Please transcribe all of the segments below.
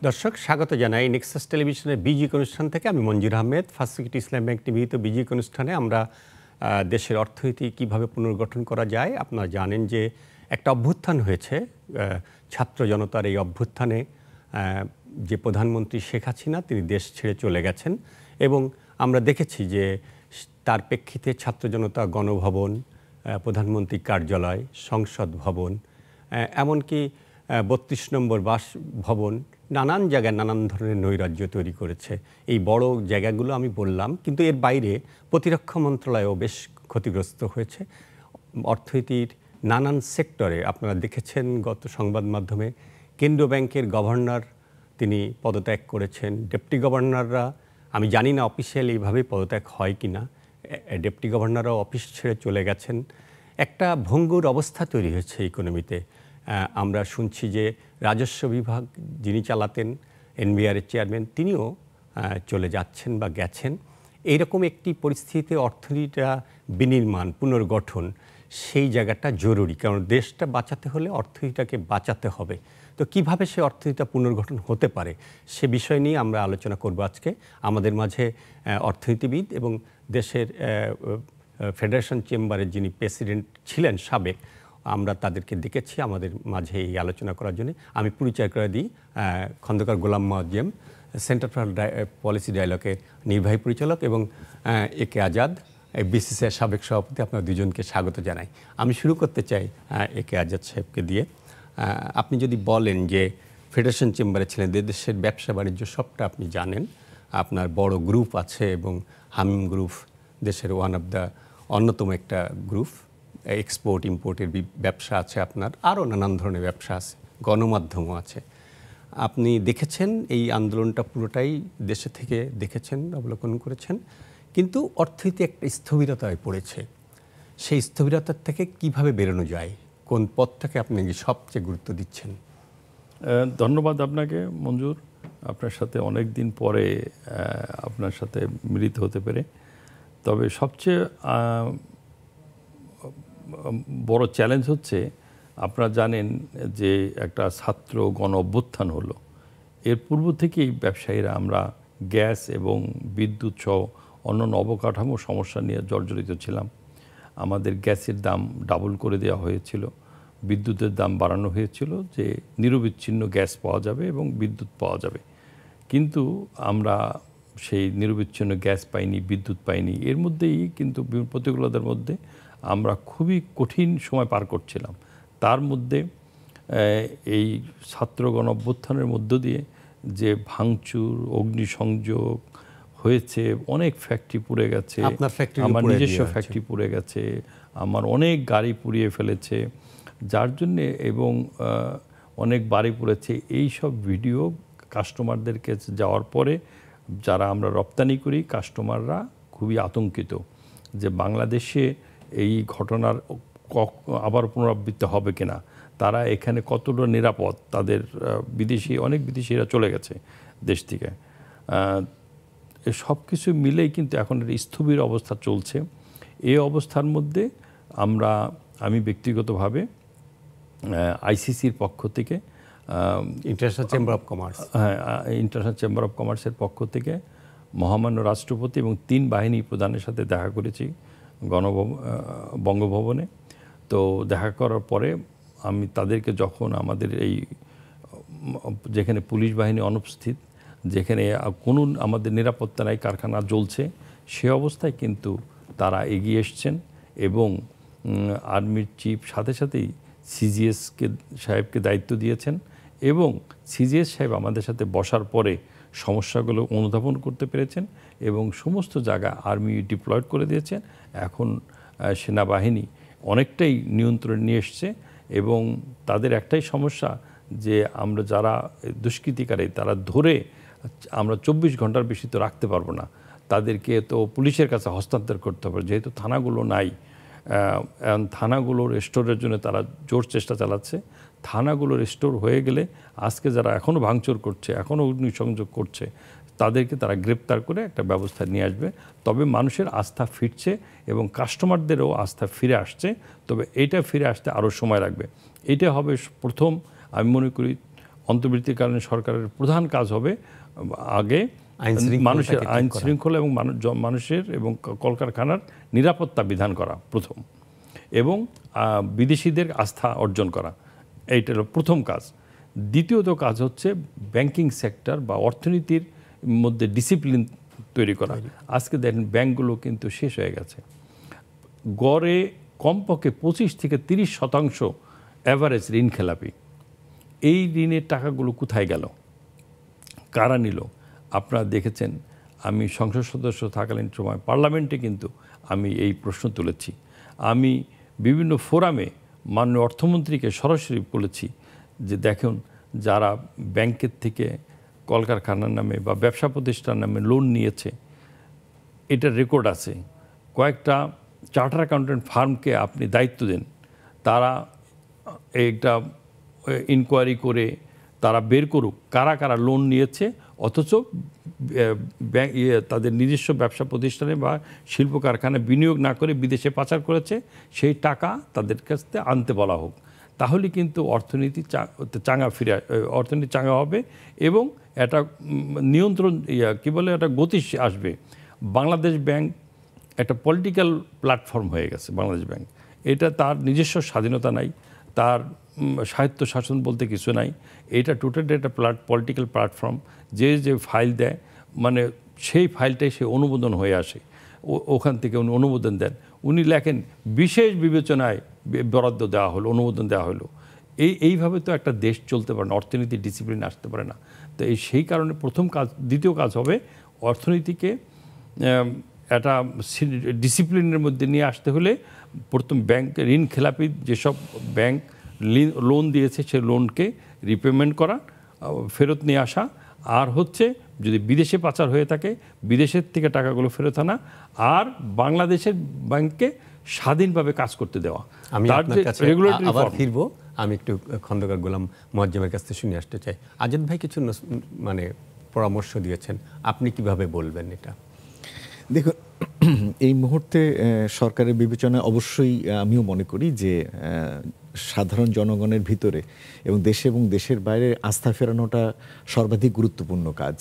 দর্শক স্বাগত জানাই নেক্সাস টেলিভিশনের বিজিক অনুষ্ঠান থেকে। আমি মঞ্জুর আহমেদ। ফার্স্ট সিকিউরিটি ইসলাম ব্যাংক নিবেদিত বিজিক অনুষ্ঠানে আমরা দেশের অর্থনীতি কিভাবে পুনর্গঠন করা যায়। আপনারা জানেন যে একটা অভ্যুত্থান হয়েছে ছাত্র জনতার। এই অভ্যুত্থানে যে প্রধানমন্ত্রী শেখ হাসিনা তিনি দেশ ছেড়ে চলে গেছেন এবং আমরা দেখেছি যে তার প্রেক্ষিতে ছাত্র জনতা গণভবন, প্রধানমন্ত্রী কার্যালয়, সংসদ ভবন, এমনকি ৩২ নম্বর বাসভবন, নানান জায়গায় নানান ধরনের নৈরাজ্য তৈরি করেছে। এই বড় জায়গাগুলো আমি বললাম, কিন্তু এর বাইরে প্রতিরক্ষা মন্ত্রণালয়ও বেশ ক্ষতিগ্রস্ত হয়েছে। অর্থনীতির নানান সেক্টরে আপনারা দেখেছেন গত সংবাদ মাধ্যমে কেন্দ্রীয় ব্যাংকের গভর্নর তিনি পদত্যাগ করেছেন। ডেপুটি গভর্নররা, আমি জানি না অফিসিয়ালি এইভাবে পদত্যাগ হয় কি না, ডেপুটি গভর্নররাও অফিস ছেড়ে চলে গেছেন। একটা ভঙ্গুর অবস্থা তৈরি হয়েছে ইকোনমিতে। আমরা শুনছি যে রাজস্ব বিভাগ যিনি চালাতেন, এনবিআরের চেয়ারম্যান, তিনিও চলে যাচ্ছেন বা গেছেন। এইরকম একটি পরিস্থিতিতে অর্থনীতিটা বিনির্মাণ, পুনর্গঠন, সেই জায়গাটা জরুরি, কারণ দেশটা বাঁচাতে হলে অর্থনীতিটাকে বাঁচাতে হবে। তো কিভাবে সে অর্থনীতিটা পুনর্গঠন হতে পারে সে বিষয় নিয়ে আমরা আলোচনা করব আজকে। আমাদের মাঝে অর্থনীতিবিদ এবং দেশের ফেডারেশন চেম্বারের যিনি প্রেসিডেন্ট ছিলেন সাবেক, আমরা তাদেরকে ডেকেছি আমাদের মাঝে এই আলোচনা করার জন্য। আমি পরিচয় করে দিই, Khandakar Golam Moazzem, centre for policy ডায়ালগের নির্বাহী পরিচালক, এবং একে আজাদ, বিসিসিআই সাবেক সভাপতি। আপনার দুজনকে স্বাগত জানাই। আমি শুরু করতে চাই একে আজাদ সাহেবকে দিয়ে। আপনি যদি বলেন যে ফেডারেশন চেম্বারে ছিলেন, দেশের ব্যবসা বাণিজ্য সবটা আপনি জানেন, আপনার বড় গ্রুপ আছে এবং হামিম গ্রুপ দেশের ওয়ান অফ দ্য অন্যতম একটা গ্রুপ, এক্সপোর্ট ইম্পোর্টের ব্যবসা আছে আপনার, আরও নানান ধরনের ব্যবসা আছে, গণমাধ্যমও আছে। আপনি দেখেছেন এই আন্দোলনটা পুরোটাই দেশে থেকে দেখেছেন, অবলোকন করেছেন, কিন্তু অর্থনীতি একটা স্থবিরতায় পড়েছে। সেই স্থবিরতার থেকে কিভাবে বেরোনো যায়, কোন পথটাকে আপনি সবচেয়ে গুরুত্ব দিচ্ছেন? ধন্যবাদ আপনাকে মঞ্জুর। আপনার সাথে অনেক দিন পরে আপনার সাথে মিলিত হতে পেরে। তবে সবচেয়ে বড় চ্যালেঞ্জ হচ্ছে, আপনারা জানেন যে একটা ছাত্র গণ অভ্যুত্থান হলো। এর পূর্ব থেকেই ব্যবসায়ীরা আমরা গ্যাস এবং বিদ্যুৎ সহ অন্যান্য অবকাঠামো সমস্যা নিয়ে জর্জরিত ছিলাম। আমাদের গ্যাসের দাম ডাবল করে দেওয়া হয়েছিল, বিদ্যুতের দাম বাড়ানো হয়েছিল যে নিরবিচ্ছিন্ন গ্যাস পাওয়া যাবে এবং বিদ্যুৎ পাওয়া যাবে। কিন্তু আমরা সেই নিরবিচ্ছিন্ন গ্যাস পাইনি, বিদ্যুৎ পাইনি। এর মধ্যেই কিন্তু প্রতিকূলতার মধ্যে আমরা খুবই কঠিন সময় পার করছিলাম। তার মধ্যে এই ছাত্র গণ অভ্যুত্থানের মধ্য দিয়ে যে ভাঙচুর, অগ্নিসংযোগ হয়েছে, অনেক ফ্যাক্টরি পুড়ে গেছে, আমার নিজস্ব ফ্যাক্টরি পুড়ে গেছে, আমার অনেক গাড়ি পুড়িয়ে ফেলেছে যার জন্যে, এবং অনেক বাড়ি পুড়েছে। এই সব ভিডিও কাস্টমারদের কাছে যাওয়ার পরে যারা আমরা রপ্তানি করি, কাস্টমাররা খুবই আতঙ্কিত যে বাংলাদেশে এই ঘটনার আবার পুনরাবৃত্তি হবে কিনা, তারা এখানে কতটা নিরাপদ, তাদের অনেক বিদেশিরা চলে গেছে দেশ থেকে। সব কিছু মিলেই কিন্তু এখন একটা স্থবির অবস্থা চলছে। এই অবস্থার মধ্যে আমি ব্যক্তিগতভাবে আইসিসির পক্ষ থেকে, international chamber of commerce, international chamber of কমার্সের পক্ষ থেকে মহামান্য রাষ্ট্রপতি এবং 3 বাহিনী প্রধানের সাথে দেখা করেছি বঙ্গভবনে। তো দেখা করার পরে আমি তাদেরকে, যখন আমাদের যেখানে পুলিশ বাহিনী অনুপস্থিত, যেখানে কোনো আমাদের নিরাপত্তা নাই, কারখানা জ্বলছে, সে অবস্থায় কিন্তু তারা এগিয়ে এসছেন এবং আর্মির চিফ সাথে সাথেই সিজিএস সাহেবকে দায়িত্ব দিয়েছেন এবং সিজিএস সাহেব আমাদের সাথে বসার পরে সমস্যাগুলো অনুধাবন করতে পেরেছেন এবং সমস্ত জায়গা আর্মি ডিপ্লয়েড করে দিয়েছেন। এখন সেনাবাহিনী অনেকটাই নিয়ন্ত্রণে নিয়ে এসছে এবং তাদের একটাই সমস্যা যে আমরা যারা দুষ্কৃতিকারী তারা ধরে আমরা 24 ঘন্টার বেশি তো রাখতে পারবো না, তাদেরকে তো পুলিশের কাছে হস্তান্তর করতে হবে, যেহেতু থানাগুলো নাই। থানাগুলো রেস্টোরের জন্য তারা জোর চেষ্টা চালাচ্ছে। থানাগুলো রেস্টোর হয়ে গেলে আজকে যারা এখনও ভাঙচুর করছে, এখনও অগ্নিসংযোগ করছে, তাদেরকে তারা গ্রেপ্তার করে একটা ব্যবস্থা নিয়ে আসবে। তবে মানুষের আস্থা ফিরছে এবং কাস্টমারদেরও আস্থা ফিরে আসছে। তবে এটা ফিরে আসতে আরও সময় লাগবে। এটা হবে প্রথম, আমি মনে করি অন্তর্বর্তীকালীন সরকারের প্রধান কাজ হবে আগে মানুষের আইন শৃঙ্খলা এবং মানুষের এবং কলকারখানার নিরাপত্তা বিধান করা প্রথম, এবং বিদেশিদের আস্থা অর্জন করা, এইটা হলো প্রথম কাজ। দ্বিতীয়ত কাজ হচ্ছে ব্যাংকিং সেক্টর বা অর্থনীতির মধ্যে ডিসিপ্লিন তৈরি করা। আজকে দেখেন ব্যাংকগুলো কিন্তু শেষ হয়ে গেছে, গড়ে কমপক্ষে 25 থেকে 30% অ্যাভারেজ ঋণ খেলাপি। এই ঋণের টাকাগুলো কোথায় গেল, কারা নিল? আপনারা দেখেছেন, আমি সংসদ সদস্য থাকালীন সময় পার্লামেন্টে কিন্তু আমি এই প্রশ্ন তুলেছি। আমি বিভিন্ন ফোরামে মাননীয় অর্থমন্ত্রীকে সরাসরি বলেছি যে দেখুন, যারা ব্যাংকের থেকে কলকারখানার নামে বা ব্যবসা প্রতিষ্ঠান নামে লোন নিয়েছে, এটার রেকর্ড আছে। কয়েকটা চার্টার অ্যাকাউন্টেন্ট ফার্মকে আপনি দায়িত্ব দেন, তারা একটা ইনকোয়ারি করে তারা বের করুক কারা কারা লোন নিয়েছে, অথচ তাদের নিজস্ব ব্যবসা প্রতিষ্ঠানে বা শিল্প কারখানায় বিনিয়োগ না করে বিদেশে পাচার করেছে, সেই টাকা তাদের কাছ থেকে আনতে বলা হোক। তাহলে কিন্তু অর্থনীতি চাঙ্গা হবে এবং একটা নিয়ন্ত্রণ কী বলে একটা গতি আসবে। বাংলাদেশ ব্যাংক একটা পলিটিক্যাল প্ল্যাটফর্ম হয়ে গেছে। বাংলাদেশ ব্যাংক এটা তার নিজস্ব স্বাধীনতা নাই, তার স্বায়ত্ত শাসন বলতে কিছু নাই। এটা টোটালি একটা পলিটিক্যাল প্ল্যাটফর্ম। যে ফাইল দেয় মানে সেই ফাইলটাই সে অনুমোদন হয়ে আসে, ওখান থেকে উনি অনুমোদন দেন। উনি লেখেন বিশেষ বিবেচনায় বরাদ্দ দেওয়া হলো, অনুমোদন দেওয়া হলো। এইভাবে তো একটা দেশ চলতে পারে না, অর্থনীতির ডিসিপ্লিন আসতে পারে না। তো সেই কারণে প্রথম কাজ, দ্বিতীয় কাজ হবে অর্থনীতিকে একটা ডিসিপ্লিনের মধ্যে নিয়ে আসতে হলে প্রথম ব্যাংক ঋণ খেলাপি যেসব ব্যাংক লোন দিয়েছে সে লোনকে রিপেমেন্ট করা, ফেরত নিয়ে আসা, আর হচ্ছে যদি বিদেশে পাচার হয়ে থাকে বিদেশের থেকে টাকাগুলো ফেরত আনা, আর বাংলাদেশের ব্যাংককে স্বাধীনভাবে কাজ করতে দেওয়া। আমি আপনার কাছে আবার ফিরবো। আমি একটু খন্দকার গোলাম মোয়াজ্জেমের কাছ থেকে শুনে আসতে চাই। আজাদ ভাই কিছু মানে পরামর্শ দিয়েছেন, আপনি কিভাবে বলবেন এটা? দেখুন, এই মুহূর্তে সরকারের বিবেচনায় অবশ্যই আমিও মনে করি যে সাধারণ জনগণের ভিতরে এবং দেশের বাইরে আস্থা ফেরানোটা সর্বাধিক গুরুত্বপূর্ণ কাজ,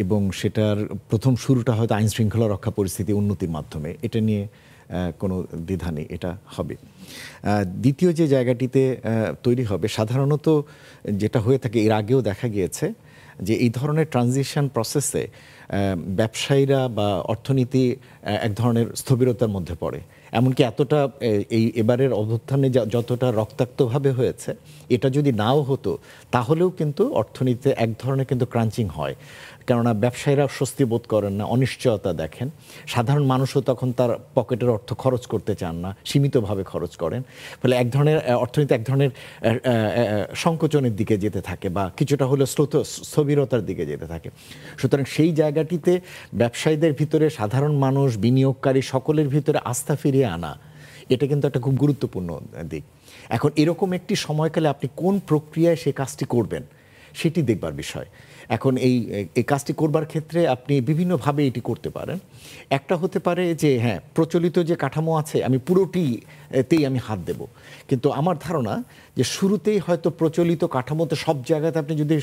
এবং সেটার প্রথম শুরুটা হয়তো আইন শৃঙ্খলা রক্ষা পরিস্থিতি উন্নতির মাধ্যমে। এটা নিয়ে কোনো দ্বিধা নেই, এটা হবে। দ্বিতীয় যে জায়গাটিতে তৈরি হবে, সাধারণত যেটা হয়ে থাকে, এর আগেও দেখা গিয়েছে যে এই ধরনের ট্রানজিশন প্রসেসে ব্যবসায়ীরা বা অর্থনীতি এক ধরনের স্থবিরতার মধ্যে পড়ে। এমনকি এতটা এবারের অভ্যুত্থানে যতটা রক্তাক্তভাবে হয়েছে, এটা যদি নাও হতো তাহলেও কিন্তু অর্থনীতিতে এক ধরনের কিন্তু ক্রাঞ্চিং হয়। কেননা ব্যবসায়ীরা স্বস্তি বোধ করেন না, অনিশ্চয়তা দেখেন। সাধারণ মানুষও তখন তার পকেটের অর্থ খরচ করতে চান না, সীমিতভাবে খরচ করেন। ফলে এক ধরনের অর্থনীতি এক ধরনের সংকোচনের দিকে যেতে থাকে বা কিছুটা হলেও স্থবিরতার দিকে যেতে থাকে। সুতরাং সেই জায়গাটিতে ব্যবসায়ীদের ভিতরে, সাধারণ মানুষ, বিনিয়োগকারী সকলের ভিতরে আস্থা ফিরিয়ে আনা, এটা কিন্তু একটা খুব গুরুত্বপূর্ণ দিক। এখন এরকম একটি সময়কালে আপনি কোন প্রক্রিয়ায় সে কাজটি করবেন সেটি দেখবার বিষয়। এখন এই কাজটি করবার ক্ষেত্রে আপনি বিভিন্নভাবে এটি করতে পারেন। একটা হতে পারে যে হ্যাঁ, প্রচলিত যে কাঠামো আছে আমি পুরোটিতেই আমি হাত দেব, কিন্তু আমার ধারণা যে শুরুতেই হয়তো প্রচলিত কাঠামোতে সব জায়গাতে আপনি যদি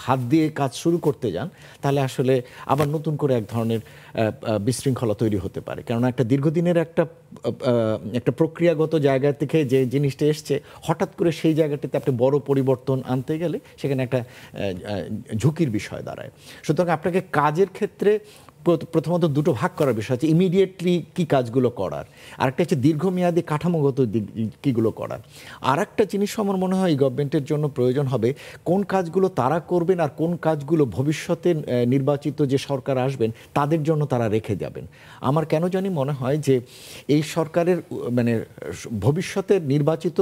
হাত দিয়ে কাজ শুরু করতে যান, তাহলে আসলে আবার নতুন করে এক ধরনের বিশৃঙ্খলা তৈরি হতে পারে। কেননা একটা দীর্ঘদিনের একটা প্রক্রিয়াগত জায়গা থেকে যে জিনিসটা এসছে, হঠাৎ করে সেই জায়গাটিতে আপনি বড় পরিবর্তন আনতে গেলে সেখানে একটা ঝুঁকির বিষয় দাঁড়ায়। সুতরাং আপনাকে কাজের ক্ষেত্রে প্রথমত দুটো ভাগ করার বিষয় আছে, ইমিডিয়েটলি কি কাজগুলো করার, আর একটা হচ্ছে দীর্ঘমেয়াদী কাঠামোগত কীগুলো করার। আর একটা জিনিস আমার মনে হয় এই গভর্নমেন্টের জন্য প্রয়োজন হবে, কোন কাজগুলো তারা করবেন আর কোন কাজগুলো ভবিষ্যতে নির্বাচিত যে সরকার আসবেন তাদের জন্য তারা রেখে যাবেন। আমার কেন জানি মনে হয় যে এই সরকারের মানে ভবিষ্যতের নির্বাচিত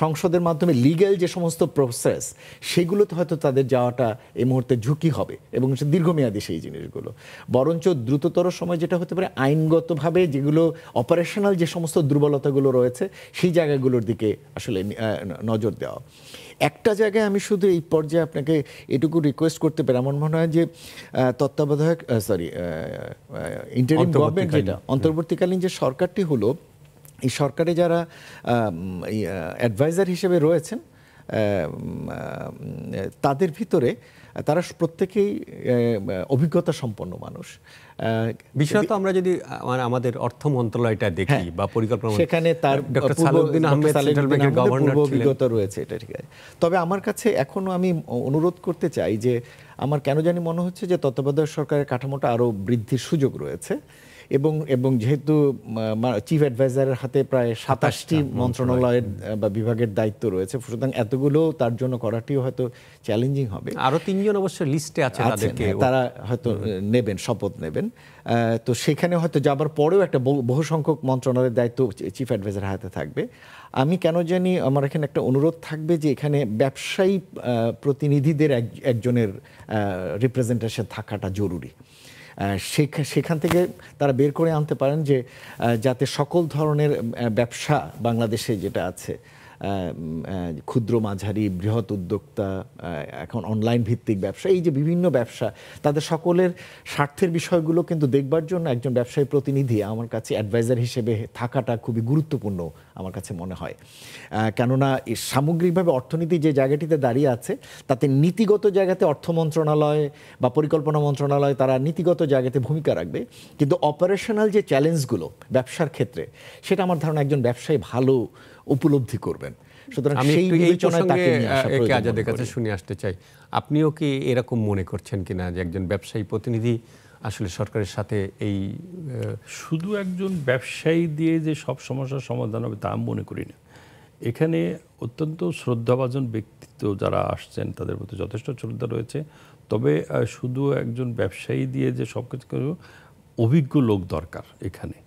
সংসদের মাধ্যমে লিগ্যাল যে সমস্ত প্রসেস, সেগুলোতে হয়তো তাদের যাওয়াটা এই মুহূর্তে ঝুঁকি হবে এবং দীর্ঘমেয়াদী সেই জিনিসগুলো। বরঞ্চ দ্রুততর সময় যেটা হতে পারে, আইনগতভাবে যেগুলো অপারেশনাল যে সমস্ত দুর্বলতাগুলো রয়েছে সেই জায়গাগুলোর দিকে আসলে নজর দেওয়া। একটা জায়গায় আমি শুধু এই পর্যায়ে আপনাকে এটুকু রিকোয়েস্ট করতে পারি, আমার মনে হয় যে তত্ত্বাবধায়ক ইন্টারিম গভর্নমেন্ট, যেটা অন্তর্বর্তীকালীন যে সরকারটি হলো, এই সরকারে যারা অ্যাডভাইজার হিসেবে রয়েছেন তাদের ভিতরে তারা প্রত্যেকেই অভিজ্ঞতা সম্পন্ন মানুষ। বিশেষত আমরা যদি আমাদের অর্থ মন্ত্রণালয়টা দেখি বা পরিকল্পনা, সেখানে তার ডক্টর সালাউদ্দিন আহমেদ সেন্ট্রাল ব্যাংকের গভর্নর ছিলেন, অভিজ্ঞতা রয়েছে, এটা ঠিক আছে। তবে আমার কাছে এখনো আমি অনুরোধ করতে চাই যে আমার কেন জানি মনে হচ্ছে যে তত্ত্বাবধায়ক সরকারের কাঠামোটা আরও বৃদ্ধির সুযোগ রয়েছে এবং যেহেতু চিফ অ্যাডভাইজারের হাতে প্রায় 27টি মন্ত্রণালয়ের বা বিভাগের দায়িত্ব রয়েছে, সুতরাং এতগুলো তার জন্য করাটিও হয়তো চ্যালেঞ্জিং হবে। আরও 3 জন অবশ্য লিস্টে আছে, তারা হয়তো নেবেন, শপথ নেবেন। তো সেখানে হয়তো যাবার পরেও একটা বহু সংখ্যক মন্ত্রণালয়ের দায়িত্ব চিফ অ্যাডভাইজারের হাতে থাকবে। আমি কেন জানি আমার এখানে একটা অনুরোধ থাকবে যে এখানে ব্যবসায়ী প্রতিনিধিদের একজনের রিপ্রেজেন্টেশন থাকাটা জরুরি। সেখান থেকে তারা বের করে আনতে পারেন যে যাতে সকল ধরনের ব্যবসা বাংলাদেশে যেটা আছে, ক্ষুদ্র মাঝারি বৃহৎ উদ্যোক্তা, এখন অনলাইন ভিত্তিক ব্যবসা, এই যে বিভিন্ন ব্যবসা, তাদের সকলের স্বার্থের বিষয়গুলো কিন্তু দেখবার জন্য একজন ব্যবসায়ী প্রতিনিধি আমার কাছে অ্যাডভাইজার হিসেবে থাকাটা খুবই গুরুত্বপূর্ণ আমার কাছে মনে হয়। কেননা সামগ্রিকভাবে অর্থনীতি যে জায়গাটিতে দাঁড়িয়ে আছে তাতে নীতিগত জায়গাতে অর্থ মন্ত্রণালয় বা পরিকল্পনা মন্ত্রণালয় তারা নীতিগত জায়গাতে ভূমিকা রাখবে, কিন্তু অপারেশনাল যে চ্যালেঞ্জগুলো ব্যবসার ক্ষেত্রে সেটা আমার ধারণা একজন ব্যবসায়ী ভালো উপলব্ধি করবেন। সুতরাং সেই বিবেচনায় তাকে নিয়ে আসা প্রয়োজন। আজাদের কাছে শুনে আসতে চাই, আপনিও কি এরকম মনে করছেন কিনা যে একজন ব্যবসায়ী প্রতিনিধি আসলে সরকারের সাথে এই শুধু একজন ব্যবসায়ী দিয়ে যে সব সমস্যার সমাধান হবে তা আমি মনে করি না। এখানে অত্যন্ত শ্রদ্ধাভাজন ব্যক্তিত্ব যারা আসছেন তাদের প্রতি যথেষ্ট শ্রদ্ধা রয়েছে, তবে শুধু একজন ব্যবসায়ী দিয়ে যে সব কিছু, অভিজ্ঞ লোক দরকার এখানে,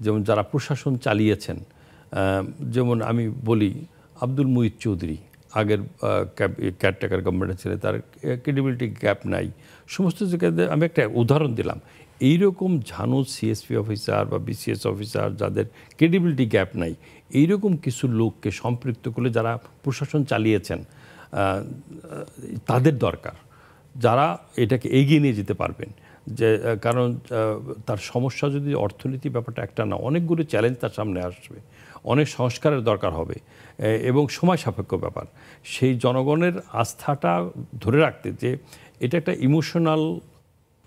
যেমন যারা প্রশাসন চালিয়েছেন। যেমন আমি বলি আব্দুল মুহিত চৌধুরী আগের কেয়ারটেকার গভর্নমেন্টে ছিলেন, তার ক্রেডিবিলিটি গ্যাপ নাই সমস্ত জায়গায়। আমি একটা উদাহরণ দিলাম, এইরকম ঝানু সিএসপি অফিসার বা বিসিএস অফিসার যাদের ক্রেডিবিলিটি গ্যাপ নাই, এইরকম কিছু লোককে সম্পৃক্ত করলে যারা প্রশাসন চালিয়েছেন তাদের দরকার, যারা এটাকে এগিয়ে নিয়ে যেতে পারবেন। যে কারণ তার সমস্যা যদি অর্থনীতি ব্যাপারটা একটা না, অনেকগুলো চ্যালেঞ্জ তার সামনে আসবে, অনেক সংস্কারের দরকার হবে এবং সময় সাপেক্ষ ব্যাপার। সেই জনগণের আস্থাটা ধরে রাখতে, যে এটা একটা ইমোশনাল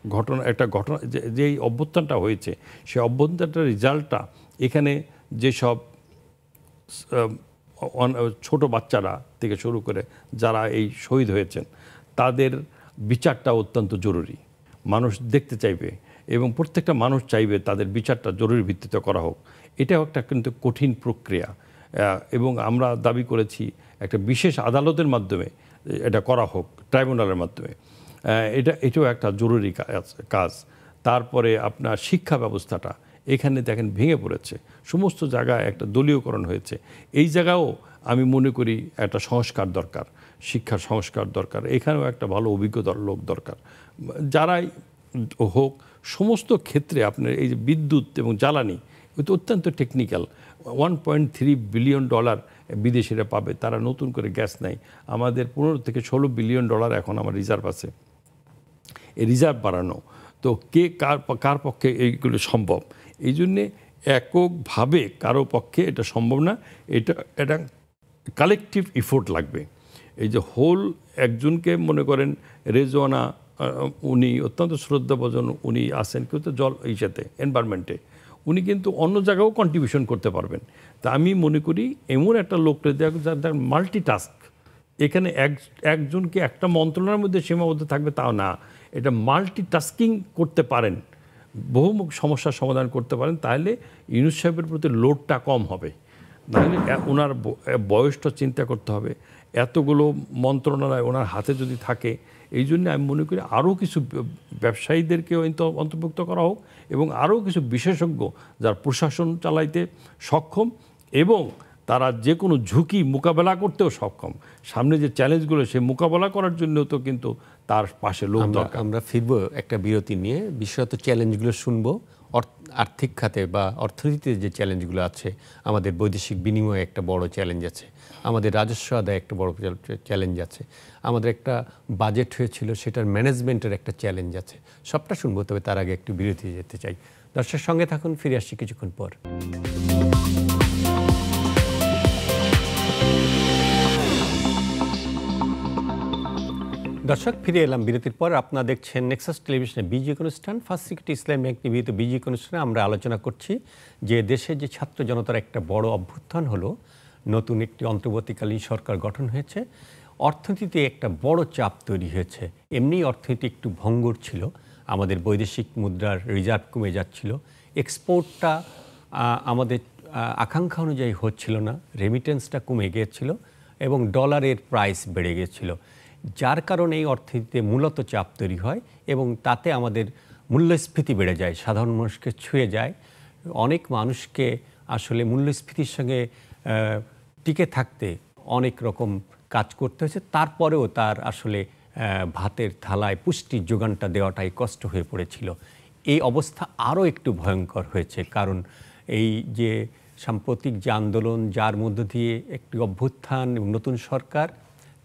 ঘটনা, একটা ঘটনা, যে এই অভ্যুত্থানটা হয়েছে সেই অভ্যুত্থানটার রেজাল্টটা এখানে যেসব ছোট বাচ্চারা থেকে শুরু করে যারা এই শহীদ হয়েছেন তাদের বিচারটা অত্যন্ত জরুরি। মানুষ দেখতে চাইবে এবং প্রত্যেকটা মানুষ চাইবে তাদের বিচারটা জরুরি ভিত্তিতে করা হোক। এটাও একটা কিন্তু কঠিন প্রক্রিয়া এবং আমরা দাবি করেছি একটা বিশেষ আদালতের মাধ্যমে এটা করা হোক, ট্রাইব্যুনালের মাধ্যমে। এটাও একটা জরুরি কাজ। তারপরে আপনার শিক্ষা ব্যবস্থাটা এখানে দেখেন ভেঙে পড়েছে, সমস্ত জায়গায় একটা দলীয়করণ হয়েছে। এই জায়গাও আমি মনে করি একটা সংস্কার দরকার, শিক্ষার সংস্কার দরকার। এখানেও একটা ভালো অভিজ্ঞতার লোক দরকার, যারাই হোক। সমস্ত ক্ষেত্রে আপনার এই যে বিদ্যুৎ এবং জ্বালানি এটা অত্যন্ত টেকনিক্যাল। $1.3 বিলিয়ন বিদেশিরা পাবে, তারা নতুন করে গ্যাস নেয়। আমাদের 15 থেকে 16 বিলিয়ন এখন আমার রিজার্ভ আছে। এই রিজার্ভ বাড়ানো তো কার পক্ষে এইগুলো সম্ভব? এই জন্যে এককভাবে কারো পক্ষে এটা সম্ভব না, এটা কালেকটিভ এফোর্ট লাগবে। এই যে হোল একজনকে মনে করেন রেজওয়ানা, উনি অত্যন্ত শ্রদ্ধাভাজন, উনি আসেন কিন্তু জল এই সাথে এনভায়রনমেন্টে, উনি কিন্তু অন্য জায়গাও কন্ট্রিবিউশন করতে পারবেন। তা আমি মনে করি এমন একটা লোককে যার মাল্টিটাস্ক, এখানে একজনকে একটা মন্ত্রণালয়ের মধ্যে সীমাবদ্ধ থাকবে তাও না, এটা মাল্টিটাস্কিং করতে পারেন, বহুমুখ সমস্যার সমাধান করতে পারেন, তাহলে ইউনূস সাহেবের প্রতি লোডটা কম হবে। তাহলে ওনার বয়সটা চিন্তা করতে হবে, এতগুলো মন্ত্রণালয় ওনার হাতে যদি থাকে। এই জন্য আমি মনে করি আরও কিছু ব্যবসায়ীদেরকেও অন্তর্ভুক্ত করা হোক এবং আরও কিছু বিশেষজ্ঞ যারা প্রশাসন চালাইতে সক্ষম এবং তারা যে কোনো ঝুঁকি মোকাবেলা করতেও সক্ষম। সামনে যে চ্যালেঞ্জগুলো সে মোকাবেলা করার জন্য তো কিন্তু তার পাশে লোক দরকার। আমরা ফিরব একটা বিরতি নিয়ে, বিশেষত চ্যালেঞ্জগুলো শুনবো। আর্থিক খাতে বা অর্থনীতিতে যে চ্যালেঞ্জগুলো আছে, আমাদের বৈদেশিক বিনিময়ে একটা বড় চ্যালেঞ্জ আছে, আমাদের রাজস্ব আদায় একটা বড় চ্যালেঞ্জ আছে, আমাদের একটা বাজেট হয়েছিল সেটার ম্যানেজমেন্টের একটা চ্যালেঞ্জ আছে। সবটা শুনবো, তবে তার আগে একটু বিরতি যেতে চাই। দর্শকের সঙ্গে থাকুন, ফিরে আসছি কিছুক্ষণ পর। দর্শক, ফিরে এলাম বিরতির পর। আপনারা দেখছেন নেক্সাস টেলিভিশনে বিজি অনুষ্ঠান, ফার্স্ট সিকিউরিটি ইসলাম ব্যাংক নিবেদিত বিজি অনুষ্ঠানে আমরা আলোচনা করছি যে দেশে যে ছাত্র জনতার একটা বড় অভ্যুত্থান হলো, নতুন একটি অন্তর্বর্তীকালীন সরকার গঠন হয়েছে, অর্থনীতিতে একটা বড় চাপ তৈরি হয়েছে। এমনি অর্থনীতি একটু ভঙ্গুর ছিল, আমাদের বৈদেশিক মুদ্রার রিজার্ভ কমে যাচ্ছিল, এক্সপোর্টটা আমাদের আকাঙ্ক্ষা অনুযায়ী হচ্ছিল না, রেমিটেন্সটা কমে গিয়েছিল এবং ডলারের প্রাইস বেড়ে গিয়েছিল, যার কারণে এই অর্থনীতিতে মূলত চাপ তৈরি হয় এবং তাতে আমাদের মূল্যস্ফীতি বেড়ে যায়, সাধারণ মানুষকে ছুঁয়ে যায়। অনেক মানুষকে আসলে মূল্যস্ফীতির সঙ্গে টিকে থাকতে অনেক রকম কাজ করতে হয়েছে, তারপরেও তার আসলে ভাতের থালায় পুষ্টির যোগানটা দেওয়াটাই কষ্ট হয়ে পড়েছিল। এই অবস্থা আরও একটু ভয়ঙ্কর হয়েছে, কারণ এই যে সাম্প্রতিক যে আন্দোলন, যার মধ্য দিয়ে একটি অভ্যুত্থান এবং নতুন সরকার,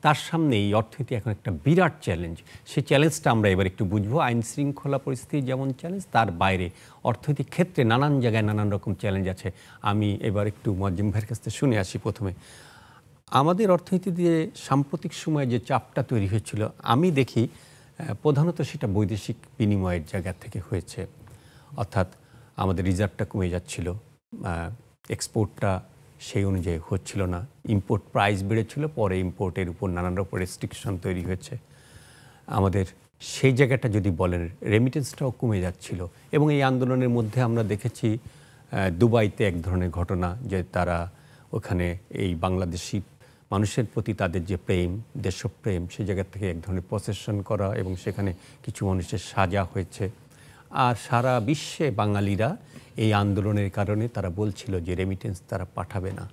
তার সামনে এই অর্থনীতি এখন একটা বিরাট চ্যালেঞ্জ। সেই চ্যালেঞ্জটা আমরা এবার একটু বুঝবো। আইন শৃঙ্খলা পরিস্থিতি যেমন চ্যালেঞ্জ, তার বাইরে অর্থনৈতিক ক্ষেত্রে নানান জায়গায় নানান রকম চ্যালেঞ্জ আছে। আমি এবার একটু মুয়াজ্জেম ভাইয়ের কাছ থেকে শুনে আসি। প্রথমে আমাদের অর্থনীতিতে সাম্প্রতিক সময়ে যে চাপটা তৈরি হয়েছিল, আমি দেখি প্রধানত সেটা বৈদেশিক বিনিময়ের জায়গা থেকে হয়েছে। অর্থাৎ আমাদের রিজার্ভটা কমে যাচ্ছিল, এক্সপোর্টটা সেই অনুযায়ী হচ্ছিল না, ইম্পোর্ট প্রাইস বেড়েছিল, পরে ইম্পোর্টের উপর নানান রকম রেস্ট্রিকশন তৈরি হয়েছে। আমাদের সেই জায়গাটা যদি বলেন, রেমিটেন্সটাও কমে যাচ্ছিল। এবং এই আন্দোলনের মধ্যে আমরা দেখেছি দুবাইতে এক ধরনের ঘটনা, যে তারা ওখানে এই বাংলাদেশি মানুষের প্রতি তাদের যে প্রেম, দেশপ্রেম, সেই জায়গা থেকে এক ধরনের প্রসেশন করা এবং সেখানে কিছু মানুষের সাজা হয়েছে। আর সারা বিশ্বে বাঙালিরা এই আন্দোলনের কারণে তারা বলছিল যে রেমিটেন্স তারা পাঠাবে না।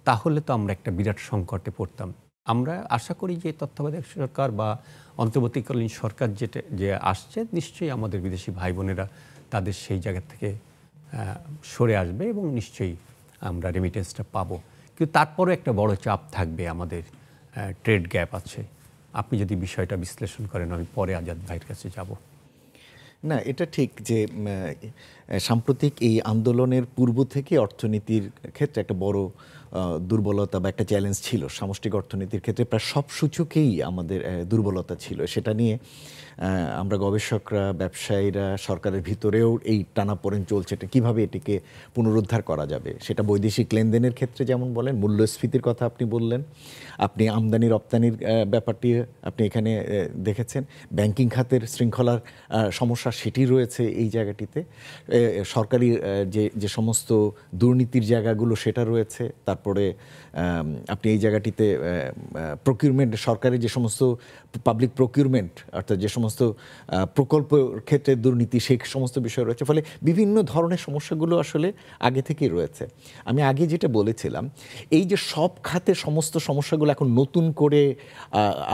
তাহলে তো আমরা একটা বিরাট সংকটে পড়তাম। আমরা আশা করি যে তত্ত্বাবধায়ক সরকার বা অন্তর্বর্তীকালীন সরকার যে আসছে, নিশ্চয়ই আমাদের বিদেশি ভাই বোনেরা তাদের সেই জায়গা থেকে সরে আসবে এবং নিশ্চয়ই আমরা রেমিটেন্সটা পাবো। কিন্তু তারপরও একটা বড় চাপ থাকবে, আমাদের ট্রেড গ্যাপ আছে। আপনি যদি বিষয়টা বিশ্লেষণ করেন, আমি পরে আজাদ ভাইয়ের কাছে যাব। না, এটা ঠিক যে সাম্প্রতিক এই আন্দোলনের পূর্ব থেকে অর্থনীতির ক্ষেত্রে একটা বড় দুর্বলতা বা একটা চ্যালেঞ্জ ছিল। সামষ্টিক অর্থনীতির ক্ষেত্রে প্রায় সব সূচকেই আমাদের দুর্বলতা ছিল। সেটা নিয়ে আমরা গবেষকরা, ব্যবসায়ীরা, সরকারের ভিতরেও এই টানাপোড়েন চলছে, এটা কীভাবে এটিকে পুনরুদ্ধার করা যাবে। সেটা বৈদেশিক লেনদেনের ক্ষেত্রে যেমন বলেন, মূল্যস্ফীতির কথা আপনি বললেন, আপনি আমদানি রপ্তানির ব্যাপারটি আপনি এখানে দেখেছেন, ব্যাংকিং খাতের শৃঙ্খলার সমস্যা সেটি রয়েছে এই জায়গাটিতে, সরকারি যে সমস্ত দুর্নীতির জায়গাগুলো সেটা রয়েছে। তারপরে আপনি এই জায়গাটিতে প্রকিউরমেন্ট, সরকারি যে সমস্ত পাবলিক প্রকিউরমেন্ট অর্থাৎ যে সমস্ত প্রকল্পের ক্ষেত্রে দুর্নীতি, সেই সমস্ত বিষয় রয়েছে। ফলে বিভিন্ন ধরনের সমস্যাগুলো আসলে আগে থেকেই রয়েছে। আমি আগে যেটা বলেছিলাম, এই যে সব খাতে সমস্ত সমস্যাগুলো এখন নতুন করে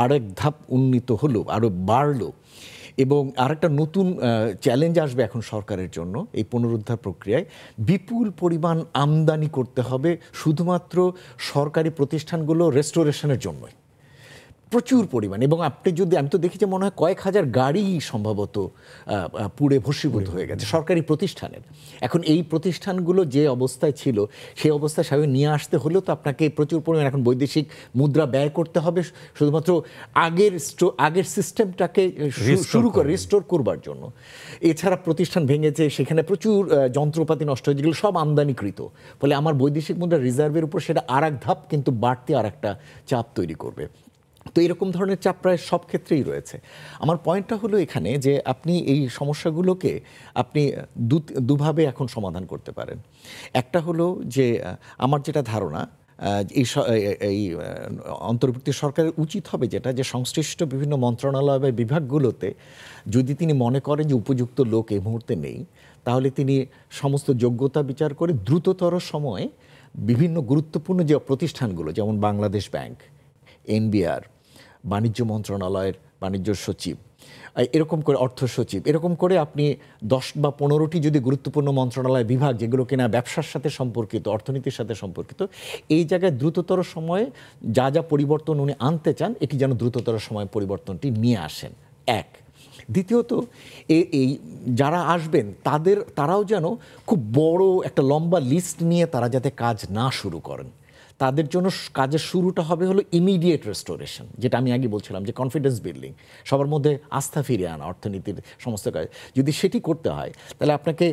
আরেক ধাপ উন্নীত হলো, আরও বাড়লো, এবং আরেকটা নতুন চ্যালেঞ্জ আসবে এখন সরকারের জন্য এই পুনরুদ্ধার প্রক্রিয়ায়। বিপুল পরিমাণ আমদানি করতে হবে শুধুমাত্র সরকারি প্রতিষ্ঠানগুলো রেস্টোরেশনের জন্যই, প্রচুর পরিমাণ। এবং আপনি যদি, আমি তো দেখেছি মনে হয় কয়েক হাজার গাড়ি সম্ভবত পুড়ে ভস্মীভূত হয়ে গেছে সরকারি প্রতিষ্ঠানের। এখন এই প্রতিষ্ঠানগুলো যে অবস্থায় ছিল, সেই অবস্থায় স্বাভাবিক নিয়ে আসতে হলেও তো আপনাকে প্রচুর পরিমাণ এখন বৈদেশিক মুদ্রা ব্যয় করতে হবে শুধুমাত্র আগের সিস্টেমটাকে রিস্টোর করবার জন্য। এছাড়া প্রতিষ্ঠান ভেঙেছে, সেখানে প্রচুর যন্ত্রপাতি নষ্ট হয়েছে, যেগুলো সব আমদানিকৃত। ফলে আমার বৈদেশিক মুদ্রা রিজার্ভের উপর সেটা আর এক ধাপ কিন্তু বাড়তি আর একটা চাপ তৈরি করবে। তো এরকম ধরনের চাপ প্রায় সব ক্ষেত্রেই রয়েছে। আমার পয়েন্টটা হলো এখানে যে আপনি এই সমস্যাগুলোকে আপনি দুভাবে এখন সমাধান করতে পারেন। একটা হলো যে, আমার যেটা ধারণা, এই অন্তর্বর্তী সরকারের উচিত হবে যেটা, যে সংশ্লিষ্ট বিভিন্ন মন্ত্রণালয় বা বিভাগগুলোতে যদি তিনি মনে করেন যে উপযুক্ত লোক এই মুহূর্তে নেই, তাহলে তিনি সমস্ত যোগ্যতা বিচার করে দ্রুততর সময়ে বিভিন্ন গুরুত্বপূর্ণ যে প্রতিষ্ঠানগুলো, যেমন বাংলাদেশ ব্যাংক, এনবিআর, বাণিজ্য মন্ত্রণালয়ের বাণিজ্য সচিব, এরকম করে অর্থ সচিব, এরকম করে আপনি 10 বা 15টি যদি গুরুত্বপূর্ণ মন্ত্রণালয় বিভাগ, যেগুলো কিনা ব্যবসার সাথে সম্পর্কিত, অর্থনীতির সাথে সম্পর্কিত, এই জায়গায় দ্রুততর সময়ে যা যা পরিবর্তন উনি আনতে চান, এটি যেন দ্রুততর সময়ে পরিবর্তনটি নিয়ে আসেন। এক। দ্বিতীয়ত, এই যারা আসবেন তারাও যেন খুব বড় একটা লম্বা লিস্ট নিয়ে তারা যাতে কাজ না শুরু করেন। তাদের জন্য কাজের শুরুটা হবে হলো ইমিডিয়েট রেস্টোরেশন, যেটা আমি আগে বলছিলাম যে কনফিডেন্স বিল্ডিং, সবার মধ্যে আস্থা ফিরিয়ে আনা অর্থনীতির সমস্ত কাজ। যদি সেটি করতে হয় তাহলে আপনাকে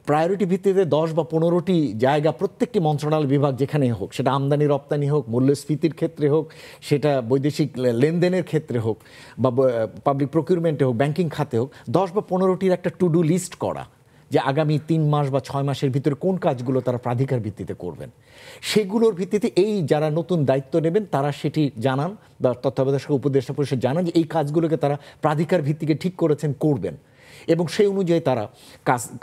প্রায়োরিটি ভিত্তিতে 10 বা 15টি জায়গা প্রত্যেকটি মন্ত্রণালয় বিভাগ যেখানে হোক, সেটা আমদানি রপ্তানি হোক, মূল্যস্ফীতির ক্ষেত্রে হোক, সেটা বৈদেশিক লেনদেনের ক্ষেত্রে হোক, বা পাবলিক প্রকিউরমেন্টে হোক, ব্যাংকিং খাতে হোক, 10 বা 15টির একটা টু ডু লিস্ট করা, যে আগামী 3 মাস বা 6 মাসের ভিতরে কোন কাজগুলো তারা প্রাধিকার ভিত্তিতে করবেন। সেগুলোর ভিত্তিতে এই যারা নতুন দায়িত্ব নেবেন তারা সেটি জানান, বা তত্ত্বাবধায়ক উপদেষ্টা পরিষদ জানান যে এই কাজগুলোকে তারা প্রাধিকার ভিত্তিকে ঠিক করেছেন করবেন, এবং সেই অনুযায়ী তারা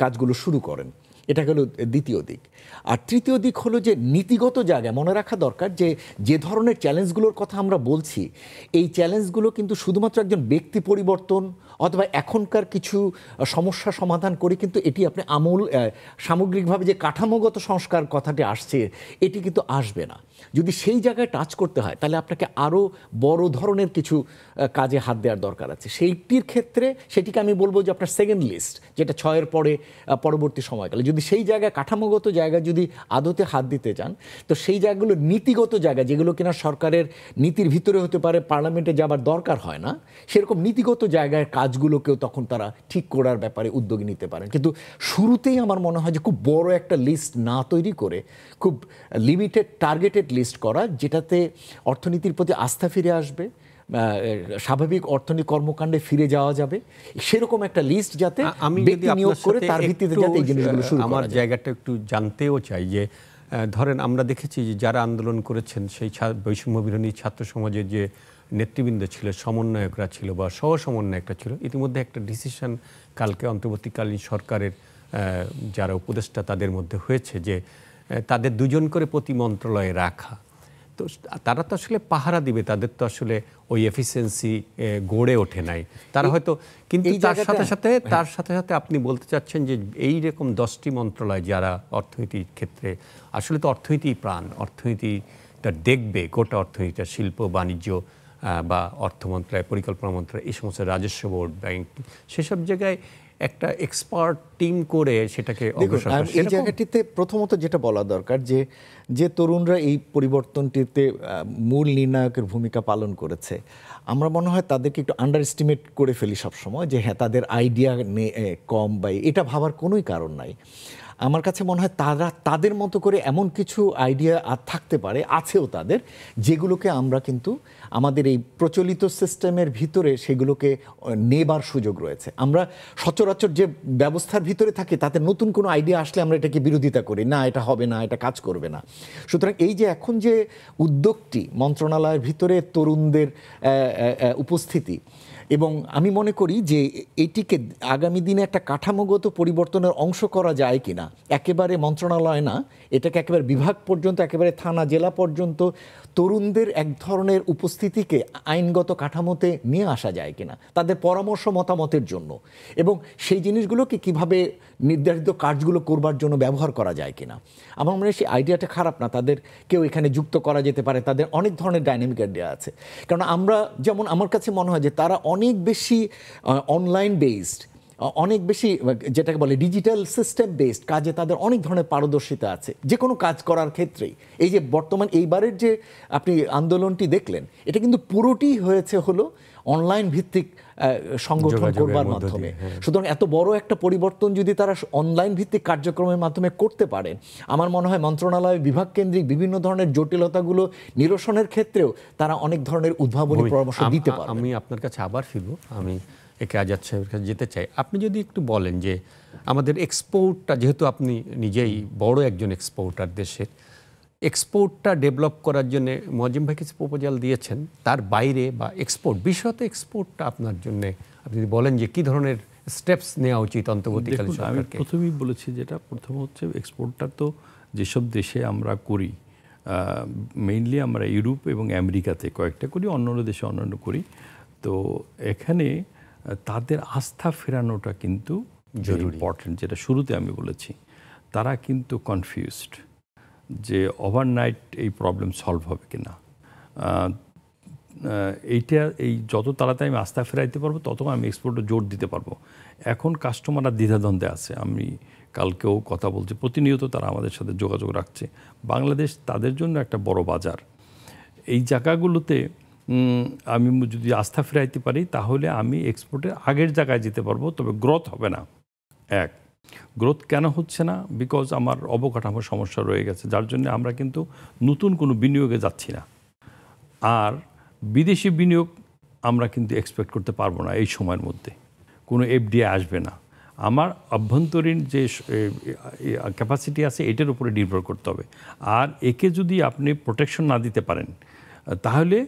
কাজগুলো শুরু করেন। এটা হলো দ্বিতীয় দিক। আর তৃতীয় দিক হলো যে নীতিগত জায়গায় মনে রাখা দরকার যে যে ধরনের চ্যালেঞ্জগুলোর কথা আমরা বলছি, এই চ্যালেঞ্জগুলো কিন্তু শুধুমাত্র একজন ব্যক্তি পরিবর্তন অথবা এখনকার কিছু সমস্যা সমাধান করে কিন্তু এটি আপনি সামগ্রিকভাবে যে কাঠামোগত সংস্কার কথাটি আসছে, এটি কিন্তু আসবে না। যদি সেই জায়গায় টাচ করতে হয় তাহলে আপনাকে আরও বড় ধরনের কিছু কাজে হাত দেওয়ার দরকার আছে। সেইটির ক্ষেত্রে সেটিকে আমি বলবো যে আপনার সেকেন্ড লিস্ট, যেটা 6-এর পরে পরবর্তী সময়কালে যদি সেই জায়গায় কাঠামোগত জায়গায় যদি আদতে হাত দিতে চান, তো সেই জায়গাগুলো নীতিগত জায়গা, যেগুলো কিনা সরকারের নীতির ভিতরে হতে পারে, পার্লামেন্টে যাবার দরকার হয় না, সেরকম নীতিগত জায়গায় কাজগুলোকেও তখন তারা ঠিক করার ব্যাপারে উদ্যোগ নিতে পারেন। কিন্তু শুরুতেই আমার মনে হয় যে খুব বড় একটা লিস্ট না তৈরি করে খুব লিমিটেড টার্গেটেড লিস্ট করা, যেটাতে অর্থনীতির প্রতি আস্থা ফিরে আসবে, স্বাভাবিক অর্থনৈতিক কর্মকাণ্ডে ফিরে যাওয়া যাবে, সেরকম একটা লিস্ট যাতে ব্যক্তি নিয়োগ করে তার ভিত্তিতে যাতে এই জিনিসগুলো শুরু করা যায়। আমার জায়গাটা একটু জানতেও চাই যে ধরেন আমরা দেখেছি যে যারা আন্দোলন করেছেন সেই বৈষম্য বিরোধী ছাত্র সমাজের যে নেতৃবৃন্দ ছিল, সমন্বয়করা ছিল বা সহ সমন্বয়করা ছিল, ইতিমধ্যে একটা ডিসিশন কালকে অন্তর্বর্তীকালীন সরকারের যারা উপদেষ্টা তাদের মধ্যে হয়েছে যে তাদের 2 জন করে প্রতি মন্ত্রণালয়ে রাখা। তো তারা তো আসলে পাহারা দিবে, তাদের তো আসলে ওই এফিসিয়েন্সি গড়ে ওঠে নাই তারা হয়তো, কিন্তু তার সাথে সাথে আপনি বলতে চাচ্ছেন যে এই রকম 10টি মন্ত্রণালয় যারা অর্থনীতির ক্ষেত্রে, আসলে তো অর্থনীতি প্রাণ, অর্থনীতিটা দেখবে গোটা অর্থনীতিটা, শিল্প বাণিজ্য বা অর্থ মন্ত্রণালয়, পরিকল্পনা মন্ত্রণালয়, এই সমস্ত রাজস্ব বোর্ড, ব্যাংক, সেসব জায়গায় একটা এক্সপার্ট টিম করে সেটাকে অগ্রসর করা। এই জায়গাটিতে প্রথমত যেটা বলা দরকার যে তরুণরা এই পরিবর্তনটিতে মূল নির্ণায়কের ভূমিকা পালন করেছে, আমরা মনে হয় তাদেরকে একটু আন্ডার এস্টিমেট করে ফেলি সবসময়, যে হ্যাঁ তাদের আইডিয়া কম বা এটা ভাবার কোনোই কারণ নাই। আমার কাছে মনে হয় তাদের মতো করে এমন কিছু আইডিয়া থাকতে পারে, আছেও তাদের, যেগুলোকে আমরা কিন্তু আমাদের এই প্রচলিত সিস্টেমের ভিতরে সেগুলোকে নেবার সুযোগ রয়েছে। আমরা সচরাচর যে ব্যবস্থার ভিতরে থাকি তাতে নতুন কোনো আইডিয়া আসলে আমরা এটাকে বিরোধিতা করি, না এটা হবে না, এটা কাজ করবে না। সুতরাং এই যে এখন যে উদ্যোগটি মন্ত্রণালয়ের ভিতরে তরুণদের উপস্থিতি, এবং আমি মনে করি যে এটিকে আগামী দিনে একটা কাঠামোগত পরিবর্তনের অংশ করা যায় কিনা, একেবারে মন্ত্রণালয় না, এটাকে একেবারে বিভাগ পর্যন্ত, একেবারে থানা জেলা পর্যন্ত তরুণদের এক ধরনের উপস্থিতিকে আইনগত কাঠামোতে নিয়ে আসা যায় কিনা, তাদের পরামর্শ মতামতের জন্য, এবং সেই জিনিসগুলোকে কিভাবে নির্ধারিত কাজগুলো করবার জন্য ব্যবহার করা যায় কিনা। আমার মনে হয় সেই আইডিয়াটা খারাপ না, তাদেরকেও এখানে যুক্ত করা যেতে পারে। তাদের অনেক ধরনের ডাইনামিক আইডিয়া আছে, কারণ আমরা যেমন, আমার কাছে মনে হয় যে তারা অনেক বেশি অনলাইন বেসড, অনেক বেশি যেটাকে বলে ডিজিটাল সিস্টেম বেসড কাজে তাদের অনেক ধরনের পারদর্শিতা আছে যে কোনো কাজ করার ক্ষেত্রেই। এই যে বর্তমান এইবারের যে আপনি আন্দোলনটি দেখলেন, এটা কিন্তু পুরোটি হয়েছে হলো অনলাইন ভিত্তিক সংগঠন করবার মাধ্যমে। সুতরাং এত বড় একটা পরিবর্তন যদি তারা অনলাইন ভিত্তিক কার্যক্রমের মাধ্যমে করতে পারেন, আমার মনে হয় মন্ত্রণালয় বিভাগ কেন্দ্রিক বিভিন্ন ধরনের জটিলতাগুলো নিরসনের ক্ষেত্রেও তারা অনেক ধরনের উদ্ভাবনী পরামর্শ দিতে পারে। আমি আপনার কাছে আবার ফিরবো, আমি একে আজাদ সাহেবের কাছে যেতে চাই। আপনি যদি একটু বলেন যে আমাদের এক্সপোর্টটা, যেহেতু আপনি নিজেই বড় একজন এক্সপোর্টার, দেশের এক্সপোর্টটা ডেভেলপ করার জন্য মোয়াজ্জেম ভাই কিছু প্রপোজাল দিয়েছেন, তার বাইরে বা এক্সপোর্ট বিশেষত এক্সপোর্টটা আপনার জন্য আপনি যদি বলেন যে কী ধরনের স্টেপস নেওয়া উচিত অন্তর্বর্তীকালীন সরকারকে। আমি প্রথমেই বলেছি, যেটা প্রথম হচ্ছে এক্সপোর্টটা তো যেসব দেশে আমরা করি, মেইনলি আমরা ইউরোপ এবং আমেরিকাতে কয়েকটা করি, অন্যান্য দেশে অন্যান্য করি। তো এখানে তাদের আস্থা ফেরানোটা কিন্তু ইম্পর্টেন্ট, যেটা শুরুতে আমি বলেছি। তারা কিন্তু কনফিউজড যে ওভারনাইট এই প্রবলেম সলভ হবে কিনা। এই যত তাড়াতাড়ি আমি আস্থা ফেরাইতে পারবো তত আমি এক্সপোর্টে জোর দিতে পারবো। এখন কাস্টমাররা দ্বিধাদ্বন্দ্বে আছে, আমি কালকেও কথা বলছে, প্রতিনিয়ত তারা আমাদের সাথে যোগাযোগ রাখছে। বাংলাদেশ তাদের জন্য একটা বড় বাজার। এই জায়গাগুলোতে আমি যদি আস্থা ফেরাইতে পারি তাহলে আমি এক্সপোর্টের আগের জায়গায় যেতে পারবো, তবে গ্রোথ হবে না। এক, গ্রোথ কেন হচ্ছে না? বিকজ আমার অবকাঠামোর সমস্যা রয়ে গেছে, যার জন্য আমরা কিন্তু নতুন কোনো বিনিয়োগে যাচ্ছি না। আর বিদেশি বিনিয়োগ আমরা কিন্তু এক্সপেক্ট করতে পারবো না এই সময়ের মধ্যে, কোনো এফডিআই আসবে না। আমার অভ্যন্তরীণ যে ক্যাপাসিটি আছে এটার উপরে নির্ভর করতে হবে। আর একে যদি আপনি প্রোটেকশন না দিতে পারেন তাহলে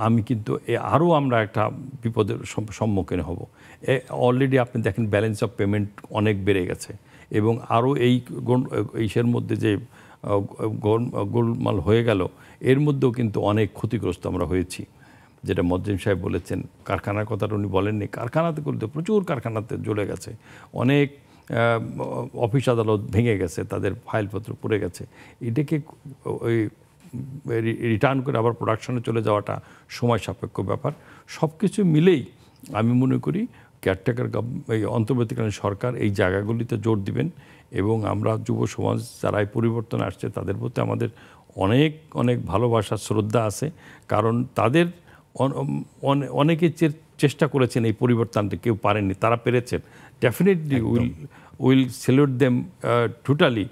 আমি কিন্তু আরও আমরা একটা বিপদের সম্মুখীন হব। অলরেডি আপনি দেখেন ব্যালেন্স অফ পেমেন্ট অনেক বেড়ে গেছে, এবং আরও এইসের মধ্যে যে গোলমাল হয়ে গেল এর মধ্যেও কিন্তু অনেক ক্ষতিগ্রস্ত আমরা হয়েছি। যেটা মজ্জিম সাহেব বলেছেন, কারখানার কথাটা উনি বলেননি, কারখানাতে করতে প্রচুর কারখানাতে জ্বলে গেছে, অনেক অফিস আদালত ভেঙে গেছে, তাদের ফাইলপত্র পড়ে গেছে। এটাকে ওই রিটার্ন করে আবার প্রোডাকশনে চলে যাওয়াটা সময় সাপেক্ষ ব্যাপার। সব কিছু মিলেই আমি মনে করি কেয়ারটেকার এই অন্তর্বর্তীকালীন সরকার এই জায়গাগুলিতে জোর দিবেন, এবং আমরা যুব সমাজ যারা এই পরিবর্তন আসছে তাদের প্রতি আমাদের অনেক অনেক ভালোবাসা শ্রদ্ধা আছে, কারণ তাদের অনেকে চেষ্টা করেছেন এই পরিবর্তনটা, কেউ পারেননি, তারা পেরেছেন। Definitely will salute them totally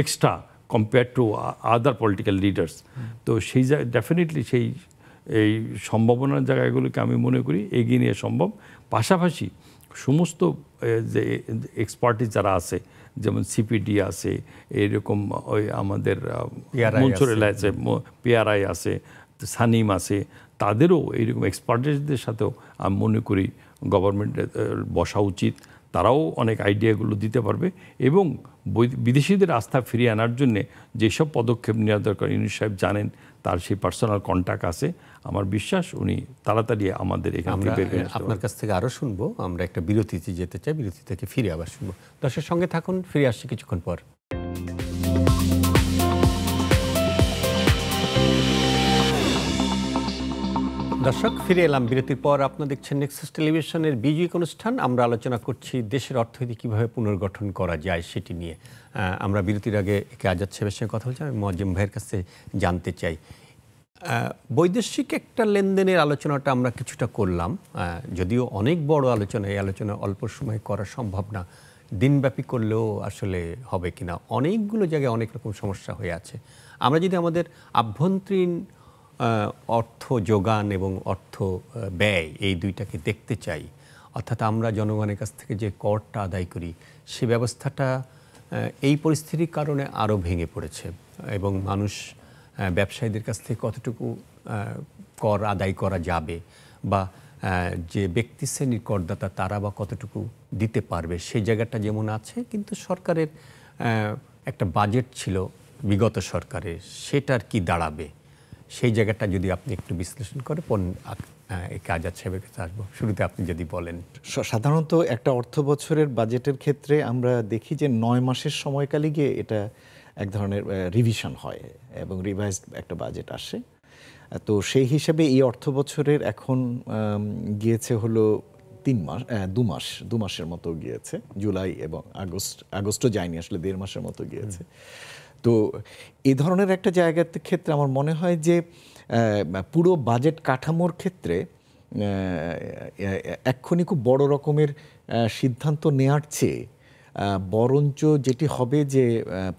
extra compare to other political leaders. তো সেই ডেফিনেটলি সেই এই সম্ভাবনার জায়গাগুলোকে আমি মনে করি এগিয়ে নিয়ে সম্ভব। পাশাপাশি সমস্ত যে এক্সপার্টিস যারা আছে, যেমন সিপিডি আছে, এইরকম ওই আমাদের মনসুরেলা আছে, পিআরআই আছে, সানিম আছে, তাদেরও এইরকম এক্সপার্টিসদের সাথেও আমি মনে করি গভর্নমেন্টের বসা উচিত। তারাও অনেক আইডিয়াগুলো দিতে পারবে, এবং বিদেশিদের আস্থা ফিরিয়ে আনার জন্য যেসব পদক্ষেপ নেওয়া দরকার ইউনূস সাহেব জানেন, তার সেই পার্সোনাল কন্ট্যাক্ট আছে। আমার বিশ্বাস উনি তাড়াতাড়ি আমাদের এখান থেকে বের করে আসতে পারবেন। আপনার কাছ থেকে আরও শুনবো, আমরা একটা বিরতিতে যেতে চাই, বিরতি থেকে ফিরে আবার শুনবো। দর্শকের সঙ্গে থাকুন, ফিরে আসছি কিছুক্ষণ পর। দর্শক, ফিরে এলাম বিরতির পর। আপনারা দেখছেন নেক্সাস টেলিভিশনের বিজয়িক অনুষ্ঠান। আমরা আলোচনা করছি দেশের অর্থনীতি কীভাবে পুনর্গঠন করা যায় সেটি নিয়ে। আমরা বিরতির আগে একে আজাদ সাহেবের সঙ্গে কথা বলছি। আমি মজ্জিম ভাইয়ের কাছে জানতে চাই, বৈদেশিক একটা লেনদেনের আলোচনাটা আমরা কিছুটা করলাম, যদিও অনেক বড় আলোচনা, এই আলোচনা অল্প সময় করা সম্ভব না, দিনব্যাপী করলেও আসলে হবে কিনা, অনেকগুলো জায়গায় অনেক রকম সমস্যা হয়ে আছে। আমরা যদি আমাদের আভ্যন্তরীণ অর্থ যোগান এবং অর্থ ব্যয় এই দুইটাকে দেখতে চাই, অর্থাৎ আমরা জনগণের কাছ থেকে যে করটা আদায় করি সে ব্যবস্থাটা এই পরিস্থিতির কারণে আরও ভেঙে পড়েছে, এবং মানুষ ব্যবসায়ীদের কাছ থেকে কতটুকু কর আদায় করা যাবে, বা যে ব্যক্তি শ্রেণীর করদাতা তারা বা কতটুকু দিতে পারবে সেই জায়গাটা যেমন আছে, কিন্তু সরকারের একটা বাজেট ছিল বিগত সরকারের, সেটার কি দাঁড়াবে সেই জায়গাটা যদি আপনি একটু বিশ্লেষণ করে আজাদ সাহেবের কাছে আসবো। শুরুতে আপনি যদি বলেন। সাধারণত একটা অর্থ বছরের বাজেটের ক্ষেত্রে আমরা দেখি যে 9 মাসের সময়কালে গিয়ে এটা এক ধরনের রিভিশন হয় এবং রিভাইজড একটা বাজেট আসে। তো সেই হিসাবে এই অর্থ বছরের এখন গিয়েছে হলো 2 মাসের মতো গিয়েছে, জুলাই এবং আগস্টও যায়নি, আসলে 1.5 মাসের মতো গিয়েছে। তো এই ধরনের একটা জায়গার ক্ষেত্রে আমার মনে হয় যে পুরো বাজেট কাঠামোর ক্ষেত্রে এক্ষুনি খুব বড় রকমের সিদ্ধান্ত নেওয়ার চেয়ে বরঞ্চ যেটি হবে যে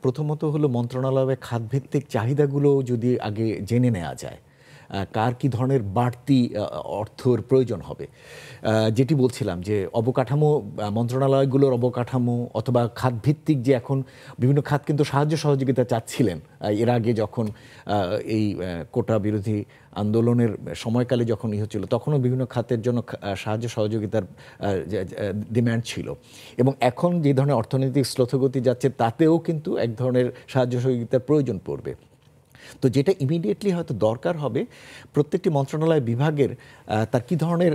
প্রথমত হলো মন্ত্রণালয়ের খাতভিত্তিক চাহিদাগুলো যদি আগে জেনে নেওয়া যায়, কার কী ধরনের বাড়তি অর্থর প্রয়োজন হবে। যেটি বলছিলাম যে অবকাঠামো, মন্ত্রণালয়গুলোর অবকাঠামো অথবা খাতভিত্তিক যে এখন বিভিন্ন খাত কিন্তু সাহায্য সহযোগিতা চাচ্ছিলেন এর আগে যখন এই কোটা বিরোধী আন্দোলনের সময়কালে যখন হচ্ছিল তখনও বিভিন্ন খাতের জন্য সাহায্য সহযোগিতার ডিম্যান্ড ছিল, এবং এখন যে ধরনের অর্থনৈতিক স্রোতগতি যাচ্ছে তাতেও কিন্তু এক ধরনের সাহায্য সহযোগিতার প্রয়োজন পড়বে। তো যেটা ইমিডিয়েটলি হয়তো দরকার হবে প্রত্যেকটি মন্ত্রণালয় বিভাগের তার কী ধরনের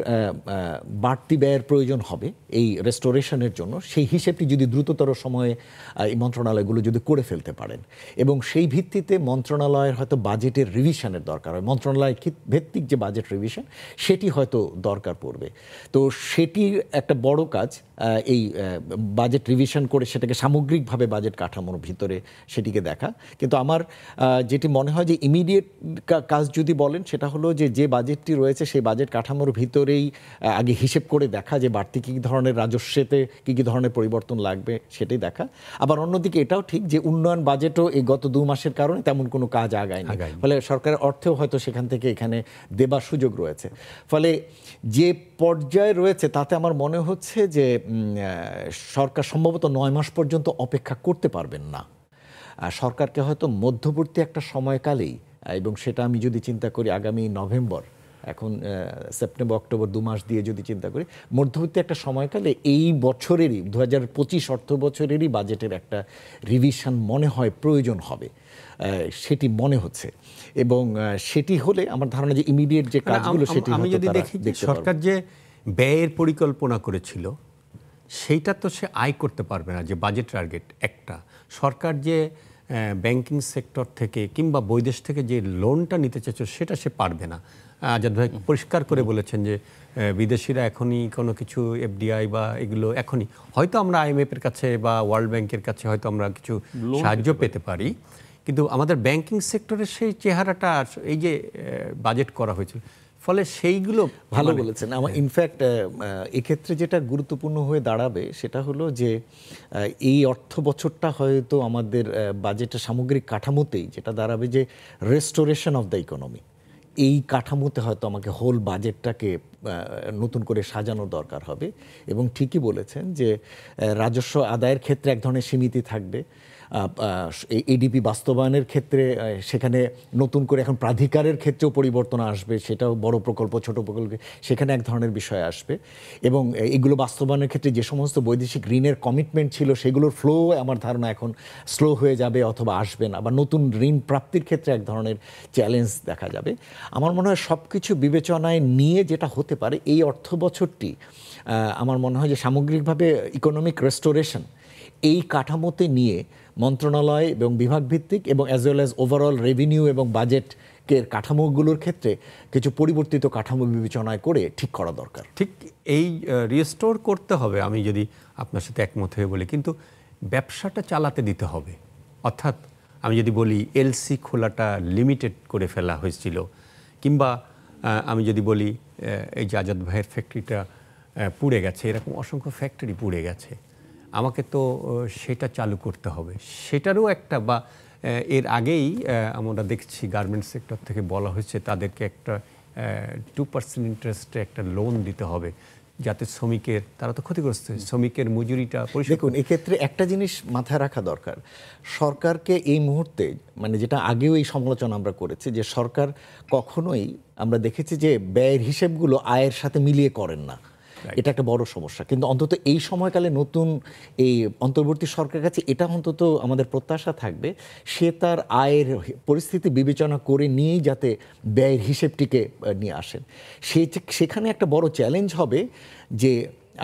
বাড়তি ব্যয়ের প্রয়োজন হবে এই রেস্টোরেশনের জন্য, সেই হিসেবটি যদি দ্রুততর সময়ে এই মন্ত্রণালয়গুলো যদি করে ফেলতে পারেন, এবং সেই ভিত্তিতে মন্ত্রণালয়ের হয়তো বাজেটের রিভিশনের দরকার হয়, মন্ত্রণালয় ভিত্তিক যে বাজেট রিভিশন সেটি হয়তো দরকার পড়বে। তো সেটির একটা বড় কাজ এই বাজেট রিভিশন করে সেটাকে সামগ্রিকভাবে বাজেট কাঠামোর ভিতরে সেটিকে দেখা। কিন্তু আমার যেটি মনে হয় যে ইমিডিয়েট কাজ যদি বলেন সেটা হলো যে বাজেটটি রয়েছে সেই বাজেট কাঠামোর ভিতরেই আগে হিসেব করে দেখা যে বাড়তি কী ধরনের রাজস্বেতে কী ধরনের পরিবর্তন লাগবে সেটাই দেখা। আবার অন্যদিকে এটাও ঠিক যে উন্নয়ন বাজেটও এই গত 2 মাসের কারণে তেমন কোনো কাজ আগায়নি, ফলে সরকারের অর্থেও হয়তো সেখান থেকে এখানে দেবার সুযোগ রয়েছে। ফলে যে পর্যায়ে রয়েছে তাতে আমার মনে হচ্ছে যে সরকার সম্ভবত 9 মাস পর্যন্ত অপেক্ষা করতে পারবেন না। সরকারকে হয়তো মধ্যবর্তী একটা সময়কালেই, এবং সেটা আমি যদি চিন্তা করি আগামী নভেম্বর, এখন সেপ্টেম্বর অক্টোবর 2 মাস দিয়ে যদি চিন্তা করি, মধ্যবর্তী একটা সময়কালে এই বছরেরই 2025 অর্থ বছরেরই বাজেটের একটা রিভিশন মনে হয় প্রয়োজন হবে, সেটি মনে হচ্ছে। এবং সেটি হলে আমার ধারণা যে ইমিডিয়েট যে কাজগুলো সেটি আমি যদি দেখি সরকার যে ব্যয়ের পরিকল্পনা করেছিল সেইটা তো সে আয় করতে পারবে না। যে বাজেট টার্গেট একটা, সরকার যে ব্যাংকিং সেক্টর থেকে কিংবা বৈদেশ থেকে যে লোনটা নিতে চাইছে সেটা সে পারবে না। আজাদ ভাই পরিষ্কার করে বলেছেন যে বিদেশিরা এখনই কোনো কিছু এফডিআই বা এগুলো এখনই হয়তো আমরা আইএমএফের কাছে বা ওয়ার্ল্ড ব্যাংকের কাছে হয়তো আমরা কিছু সাহায্য পেতে পারি, কিন্তু আমাদের ব্যাংকিং সেক্টরের সেই চেহারাটা এই যে বাজেট করা হয়েছিল, ফলে সেইগুলো ভালো বলেছেন। আমার ইনফ্যাক্ট এক্ষেত্রে যেটা গুরুত্বপূর্ণ হয়ে দাঁড়াবে সেটা হলো যে এই অর্থ বছরটা হয়তো আমাদের বাজেটের সামগ্রিক কাঠামোতেই যেটা দাঁড়াবে যে রেস্টোরেশন অফ দ্য ইকোনমি, এই কাঠামোতে হয়তো আমাকে হোল বাজেটটাকে নতুন করে সাজানো দরকার হবে। এবং ঠিকই বলেছেন যে রাজস্ব আদায়ের ক্ষেত্রে এক ধরনের সীমিতি থাকবে, এডিপি বাস্তবায়নের ক্ষেত্রে সেখানে নতুন করে এখন প্রাধিকারের ক্ষেত্রেও পরিবর্তন আসবে, সেটাও বড় প্রকল্প ছোট প্রকল্প সেখানে এক ধরনের বিষয় আসবে। এবং এগুলো বাস্তবায়নের ক্ষেত্রে যে সমস্ত বৈদেশিক ঋণের কমিটমেন্ট ছিল সেগুলোর ফ্লো আমার ধারণা এখন স্লো হয়ে যাবে অথবা আসবে না, বা নতুন ঋণ প্রাপ্তির ক্ষেত্রে এক ধরনের চ্যালেঞ্জ দেখা যাবে। আমার মনে হয় সব কিছু বিবেচনায় নিয়ে যেটা হতে পারে এই অর্থ বছরটি, আমার মনে হয় যে সামগ্রিকভাবে ইকোনমিক রেস্টোরেশন এই কাঠামোতে নিয়ে মন্ত্রণালয় এবং বিভাগ ভিত্তিক এবং as well as overall revenue এবং বাজেটের কাঠামোগুলোর ক্ষেত্রে কিছু পরিবর্তিত কাঠামো বিবেচনায় করে ঠিক করা দরকার। ঠিক এই রিস্টোর করতে হবে, আমি যদি আপনার সাথে একমত হয়ে বলি, কিন্তু ব্যবসাটা চালাতে দিতে হবে। অর্থাৎ আমি যদি বলি এলসি খোলাটা লিমিটেড করে ফেলা হয়েছিল, কিংবা আমি যদি বলি এই যে আজাদ ভাইয়ের ফ্যাক্টরিটা পুড়ে গেছে, এরকম অসংখ্য ফ্যাক্টরি পুড়ে গেছে, আমাকে তো সেটা চালু করতে হবে। সেটারও একটা, বা এর আগেই আমরা দেখছি গার্মেন্টস সেক্টর থেকে বলা হয়েছে তাদেরকে একটা 2% ইন্টারেস্টে একটা লোন দিতে হবে, যাতে শ্রমিকের, তারা তো ক্ষতিগ্রস্ত, শ্রমিকের মজুরিটা পরিশোধ। দেখুন, এক্ষেত্রে একটা জিনিস মাথায় রাখা দরকার, সরকারকে এই মুহূর্তে, মানে যেটা আগেও এই সমালোচনা আমরা করেছি, যে সরকার কখনোই আমরা দেখেছি যে ব্যয়ের হিসেবগুলো আয়ের সাথে মিলিয়ে করেন না, এটা একটা বড় সমস্যা। কিন্তু অন্তত এই সময়কালে নতুন এই অন্তর্বর্তী সরকারের কাছে এটা অন্তত আমাদের প্রত্যাশা থাকবে, সে তার আয়ের পরিস্থিতি বিবেচনা করে নিয়েই যাতে ব্যয়ের হিসেবটিকে নিয়ে আসেন। সেখানে একটা বড় চ্যালেঞ্জ হবে যে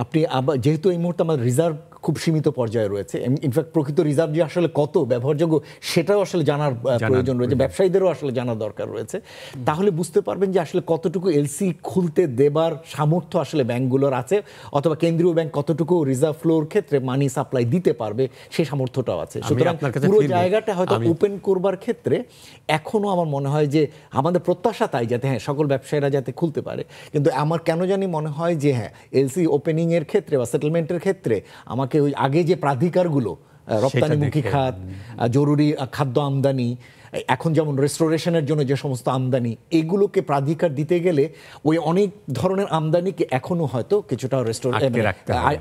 আপনি আবার, যেহেতু এই মুহূর্তে আমাদের রিজার্ভ খুব সীমিত পর্যায়ে রয়েছে, ইনফ্যাক্ট প্রকৃত রিজার্ভ যে আসলে কত ব্যবহারযোগ্য সেটাও আসলে জানার প্রয়োজন রয়েছে, ব্যবসায়ীদেরও আসলে জানা দরকার রয়েছে। তাহলে বুঝতে পারবেন যে আসলে কতটুকু এলসি খুলতে দেবার সামর্থ্য আসলে ব্যাংকগুলোর আছে, অথবা কেন্দ্রীয় ব্যাংক কতটুকু রিজার্ভ ফ্লোর ক্ষেত্রে মানি সাপ্লাই দিতে পারবে সেই সামর্থ্যটাও আছে। সুতরাং পুরো জায়গাটা হয়তো ওপেন করবার ক্ষেত্রে এখনও আমার মনে হয় যে আমাদের প্রত্যাশা তাই, যাতে হ্যাঁ সকল ব্যবসায়ীরা যাতে খুলতে পারে। কিন্তু আমার কেন জানি মনে হয় যে হ্যাঁ এলসি ওপেনিংয়ের ক্ষেত্রে বা সেটেলমেন্টের ক্ষেত্রে আমাকে ওই আগে যে প্রাধিকারগুলো, রপ্তানিমুখী খাত, জরুরি খাদ্য আমদানি, এখন যেমন রেস্টোরেশনের জন্য যে সমস্ত আমদানি, এগুলোকে প্রাধিকার দিতে গেলে ওই অনেক ধরনের আমদানিকে এখনো হয়তো কিছুটা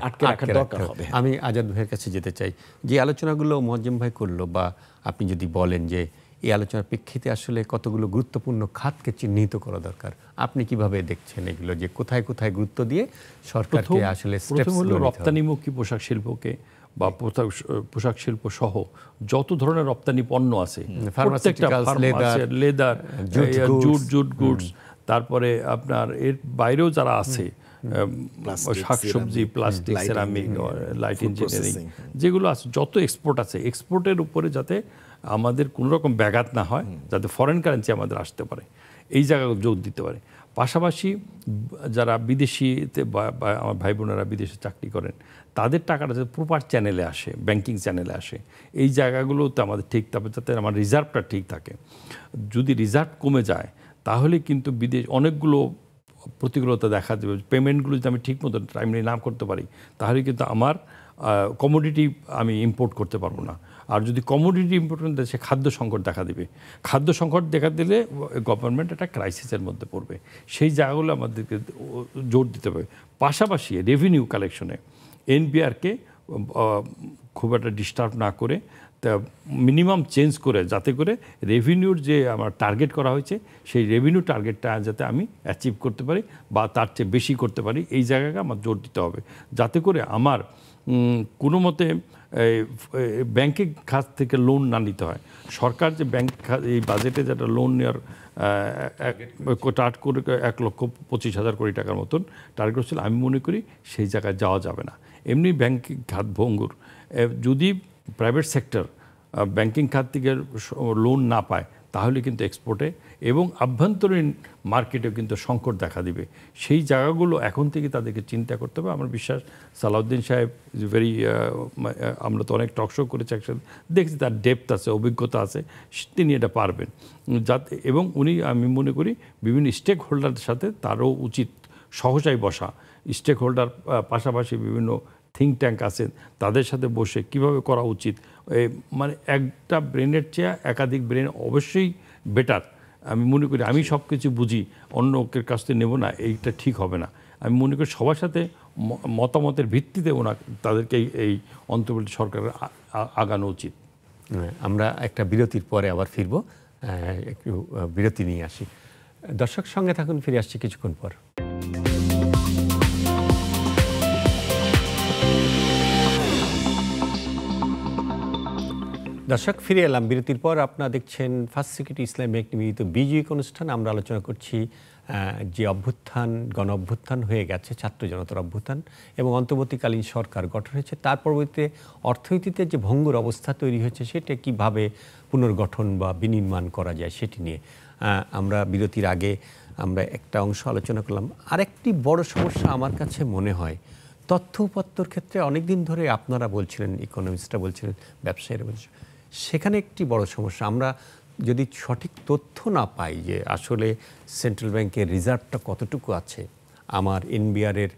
আটকে রাখার দরকার হবে। আমি আজাদ ভাইয়ের কাছে যেতে চাই, যে আলোচনাগুলো মোয়াজ্জেম ভাই করলো, বা আপনি যদি বলেন যে এই আলোচনার প্রেক্ষিতে আসলে কতগুলো গুরুত্বপূর্ণ খাতকে চিহ্নিত করা দরকার, আপনি কিভাবে দেখছেন এগুলো, যে কোথায় কোথায় গুরুত্ব দিয়ে সরকারকে আসলে প্রথম হলো রপ্তানিমুখী পোশাক শিল্পকে বা পোশাক শিল্প সহ যত ধরনের রপ্তানি পণ্য আছে, লেদার, জুট গুডস, তারপরে আপনার এর বাইরেও যারা আছে শাকসবজি, প্লাস্টিক, সেরামিক, লাইট ইঞ্জিনিয়ারিং, যেগুলো আছে, যত এক্সপোর্ট আছে, এক্সপোর্টের উপরে যাতে আমাদের কোনো রকম ব্যাঘাত না হয়, যাতে ফরেন কারেন্সি আমাদের আসতে পারে, এই জায়গায় জোর দিতে পারে। পাশাপাশি যারা বিদেশিতে বা আমার ভাই বোনেরা বিদেশে চাকরি করেন তাদের টাকাটা যাতে প্রপার চ্যানেলে আসে, ব্যাংকিং চ্যানেলে আসে, এই জায়গাগুলোতে আমাদের ঠিক তবে যাতে আমার রিজার্ভটা ঠিক থাকে। যদি রিজার্ভ কমে যায় তাহলে কিন্তু বিদেশ অনেকগুলো প্রতিকূলতা দেখা দেবে। পেমেন্টগুলো যদি আমি ঠিক মতো টাইমলি না করতে পারি তাহলে কিন্তু আমার কমোডিটি আমি ইম্পোর্ট করতে পারবো না। আর যদি কমোডিটি ইম্পোর্ট করতে সে খাদ্য সংকট দেখা দেবে। খাদ্য সংকট দেখা দিলে গভর্নমেন্ট একটা ক্রাইসিসের মধ্যে পড়বে। সেই জায়গাগুলো আমাদেরকে জোর দিতে হবে। পাশাপাশি রেভিনিউ কালেকশনে এনবিআরকে খুব একটা ডিস্টার্ব না করে মিনিমাম চেঞ্জ করে যাতে করে রেভিনিউর যে আমার টার্গেট করা হয়েছে সেই রেভিনিউ টার্গেটটা যাতে আমি অ্যাচিভ করতে পারি বা তার চেয়ে বেশি করতে পারি, এই জায়গাকে আমার জোর দিতে হবে যাতে করে আমার কোনো মতে ব্যাংকিং খাত থেকে লোন না নিতে হয়। সরকার যে ব্যাংক এই বাজেটে যেটা লোন নেওয়ার টার্গেট করে 1,25,000 কোটি টাকার মতন টার্গেট ছিল, আমি মনে করি সেই জায়গায় যাওয়া যাবে না। এমনি ব্যাংকিং খাত ভঙ্গুর, যদি প্রাইভেট সেক্টর ব্যাংকিং খাত থেকে লোন না পায় তাহলে কিন্তু এক্সপোর্টে এবং আভ্যন্তরীণ মার্কেটেও কিন্তু সংকট দেখা দিবে। সেই জায়গাগুলো এখন থেকে তাদেরকে চিন্তা করতে হবে। আমার বিশ্বাস সালাউদ্দিন সাহেব ইজ ভেরি, আমরা তো অনেক টকশো করেছি একসাথে, দেখছি তার ডেপথ আছে, অভিজ্ঞতা আছে, তিনি এটা পারবেন যাতে, এবং উনি আমি মনে করি বিভিন্ন স্টেক হোল্ডারদের সাথে তারও উচিত সহজায় বসা। স্টেক হোল্ডার পাশাপাশি বিভিন্ন থিঙ্ক ট্যাঙ্ক আছেন, তাদের সাথে বসে কিভাবে করা উচিত, মানে একটা ব্রেনের চেয়ে একাধিক ব্রেন অবশ্যই বেটার। আমি মনে করি আমি সব কিছু বুঝি অন্য লোকের কাছ থেকে নেব না, এইটা ঠিক হবে না। আমি মনে করি সবার সাথে মতামতের ভিত্তিতে তাদেরকে এই অন্তর্বর্তী সরকারের আগানো উচিত। আমরা একটা বিরতির পরে আবার ফিরবো, একটু বিরতি নিয়ে আসি। দর্শক সঙ্গে থাকুন, ফিরে আসছি কিছুক্ষণ পর। দর্শক ফিরে এলাম বিরতির পর। আপনারা দেখছেন ফার্স্ট সিকিউরিটি ইসলামী ব্যাংক নিবেদিত বিজয়িক অনুষ্ঠান। আমরা আলোচনা করছি যে অভ্যুত্থান, গণ অভ্যুত্থান হয়ে গেছে, ছাত্র জনতার অভ্যুত্থান এবং অন্তর্বর্তীকালীন সরকার গঠন হয়েছে, তার পরবর্তীতে অর্থনীতিতে যে ভঙ্গুর অবস্থা তৈরি হয়েছে সেটা কিভাবে পুনর্গঠন বা বিনির্মাণ করা যায় সেটি নিয়ে আমরা বিরতির আগে আমরা একটা অংশ আলোচনা করলাম। আরেকটি বড় সমস্যা আমার কাছে মনে হয় তথ্য উপাত্তর ক্ষেত্রে অনেক দিন ধরে আপনারা বলছিলেন, ইকোনমিস্টরা বলছিলেন, ব্যবসায়ীরা বলছিলেন, সেখানে একটি বড় সমস্যা। আমরা যদি সঠিক তথ্য না পাই যে আসলে সেন্ট্রাল ব্যাংকের রিজার্ভটা কতটুকু আছে, আমার এনবিআরের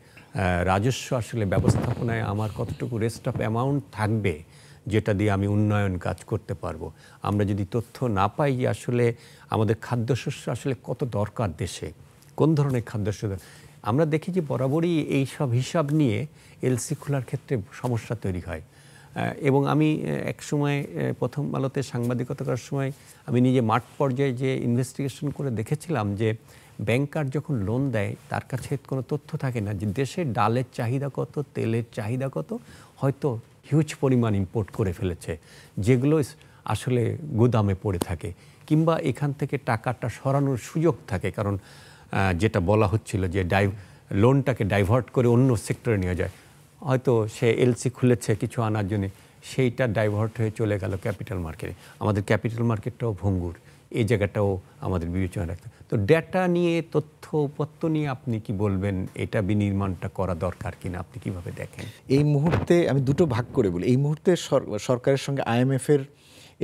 রাজস্ব আসলে ব্যবস্থাপনায় আমার কতটুকু রেস্ট অফ অ্যামাউন্ট থাকবে যেটা দিয়ে আমি উন্নয়ন কাজ করতে পারবো, আমরা যদি তথ্য না পাই যে আসলে আমাদের খাদ্যশস্য আসলে কত দরকার দেশে, কোন ধরনের খাদ্যশস্য, আমরা দেখি যে বরাবরই এই সব হিসাব নিয়ে এলসি খোলার ক্ষেত্রে সমস্যা তৈরি হয়। এবং আমি এক সময় প্রথম আলোতে সাংবাদিকতা করার সময় আমি নিজে মাঠ পর্যায়ে যে ইনভেস্টিগেশন করে দেখেছিলাম যে ব্যাংকার যখন লোন দেয় তার কাছে কোনো তথ্য থাকে না যে দেশে ডালের চাহিদা কত, তেলের চাহিদা কত, হয়তো হিউজ পরিমাণ ইম্পোর্ট করে ফেলেছে যেগুলো আসলে গুদামে পড়ে থাকে, কিংবা এখান থেকে টাকাটা সরানোর সুযোগ থাকে, কারণ যেটা বলা হচ্ছিল যে লোনটাকে ডাইভার্ট করে অন্য সেক্টরে নিয়ে যায়, হয়তো সে এলসি খুলেছে কিছু আনার জন্য, সেইটা ডাইভার্ট হয়ে চলে গেল ক্যাপিটাল মার্কেটে। আমাদের ক্যাপিটাল মার্কেটটাও ভঙ্গুর, এই জায়গাটাও আমাদের বিবেচনা রাখতে। তো ডেটা নিয়ে, তথ্য উপাত্ত নিয়ে আপনি কি বলবেন, এটা বিনির্মাণটা করা দরকার কিনা, আপনি কিভাবে দেখেন? এই মুহূর্তে আমি দুটো ভাগ করে বলি। এই মুহূর্তে সরকারের সঙ্গে আইএমএফের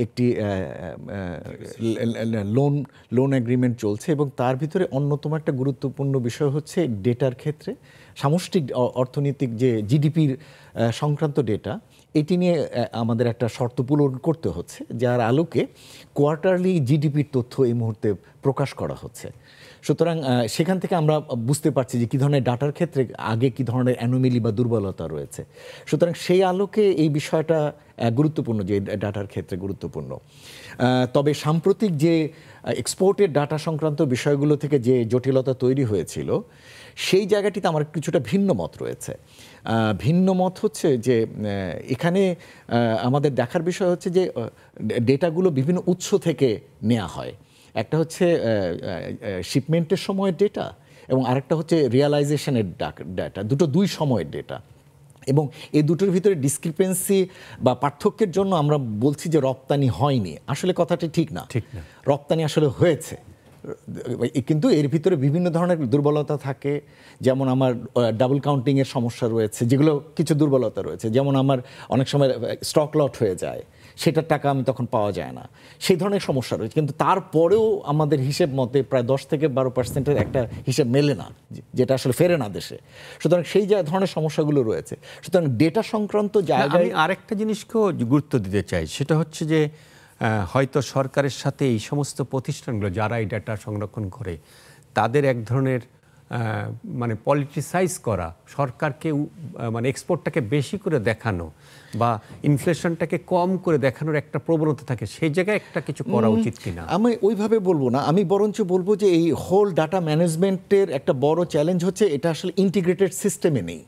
একটি লোন এগ্রিমেন্ট চলছে এবং তার ভিতরে অন্যতম একটা গুরুত্বপূর্ণ বিষয় হচ্ছে ডেটার ক্ষেত্রে সামষ্টিক অর্থনৈতিক যে জিডিপির সংক্রান্ত ডেটা, এটি নিয়ে আমাদের একটা শর্ত পূরণ করতে হচ্ছে, যার আলোকে কোয়ার্টারলি জিডিপির তথ্য এই মুহূর্তে প্রকাশ করা হচ্ছে। সুতরাং সেখান থেকে আমরা বুঝতে পারছি যে কী ধরনের ডাটার ক্ষেত্রে আগে কী ধরনের অ্যানোমেলি বা দুর্বলতা রয়েছে। সুতরাং সেই আলোকে এই বিষয়টা গুরুত্বপূর্ণ, যে ডাটার ক্ষেত্রে গুরুত্বপূর্ণ। তবে সাম্প্রতিক যে এক্সপোর্টের ডাটা সংক্রান্ত বিষয়গুলো থেকে যে জটিলতা তৈরি হয়েছিল, সেই জায়গাটিতে আমার কিছুটা ভিন্ন মত রয়েছে। ভিন্ন মত হচ্ছে যে এখানে আমাদের দেখার বিষয় হচ্ছে যে ডেটাগুলো বিভিন্ন উৎস থেকে নেওয়া হয়। একটা হচ্ছে শিপমেন্টের সময়ের ডেটা এবং আরেকটা হচ্ছে রিয়ালাইজেশনের ডেটা, দুই সময়ের ডেটা। এবং এই দুটোর ভিতরে ডিসক্রিপেন্সি বা পার্থক্যের জন্য আমরা বলছি যে রপ্তানি হয়নি, আসলে কথাটি ঠিক না। রপ্তানি আসলে হয়েছে, কিন্তু এর ভিতরে বিভিন্ন ধরনের দুর্বলতা থাকে, যেমন আমার ডাবল কাউন্টিংয়ের সমস্যা রয়েছে, যেগুলো কিছু দুর্বলতা রয়েছে, যেমন আমার অনেক সময় স্টক লট হয়ে যায়, সেটার টাকা আমি তখন পাওয়া যায় না, সেই ধরনের সমস্যা রয়েছে। কিন্তু তারপরেও আমাদের হিসেব মতে প্রায় 10 থেকে 12% একটা হিসেব মেলে না, যেটা আসলে ফেরে না দেশে। সুতরাং সেই ধরনের সমস্যাগুলো রয়েছে। সুতরাং ডেটা সংক্রান্ত জায়গায় আমি আরেকটা জিনিসকেও গুরুত্ব দিতে চাই, সেটা হচ্ছে যে হয়তো সরকারের সাথে এই সমস্ত প্রতিষ্ঠানগুলো যারা এই ডাটা সংরক্ষণ করে তাদের এক ধরনের মানে পলিটিসাইজ করা, সরকারকে মানে এক্সপোর্টটাকে বেশি করে দেখানো বা ইনফ্লেশনটাকে কম করে দেখানোর একটা প্রবণতা থাকে, সেই জায়গায় একটা কিছু করা উচিত কিনা। আমি ওইভাবে বলবো না, আমি বরঞ্চ বলবো যে এই হোল ডাটা ম্যানেজমেন্টের একটা বড় চ্যালেঞ্জ হচ্ছে এটা আসলে ইন্টিগ্রেটেড সিস্টেমে নেই।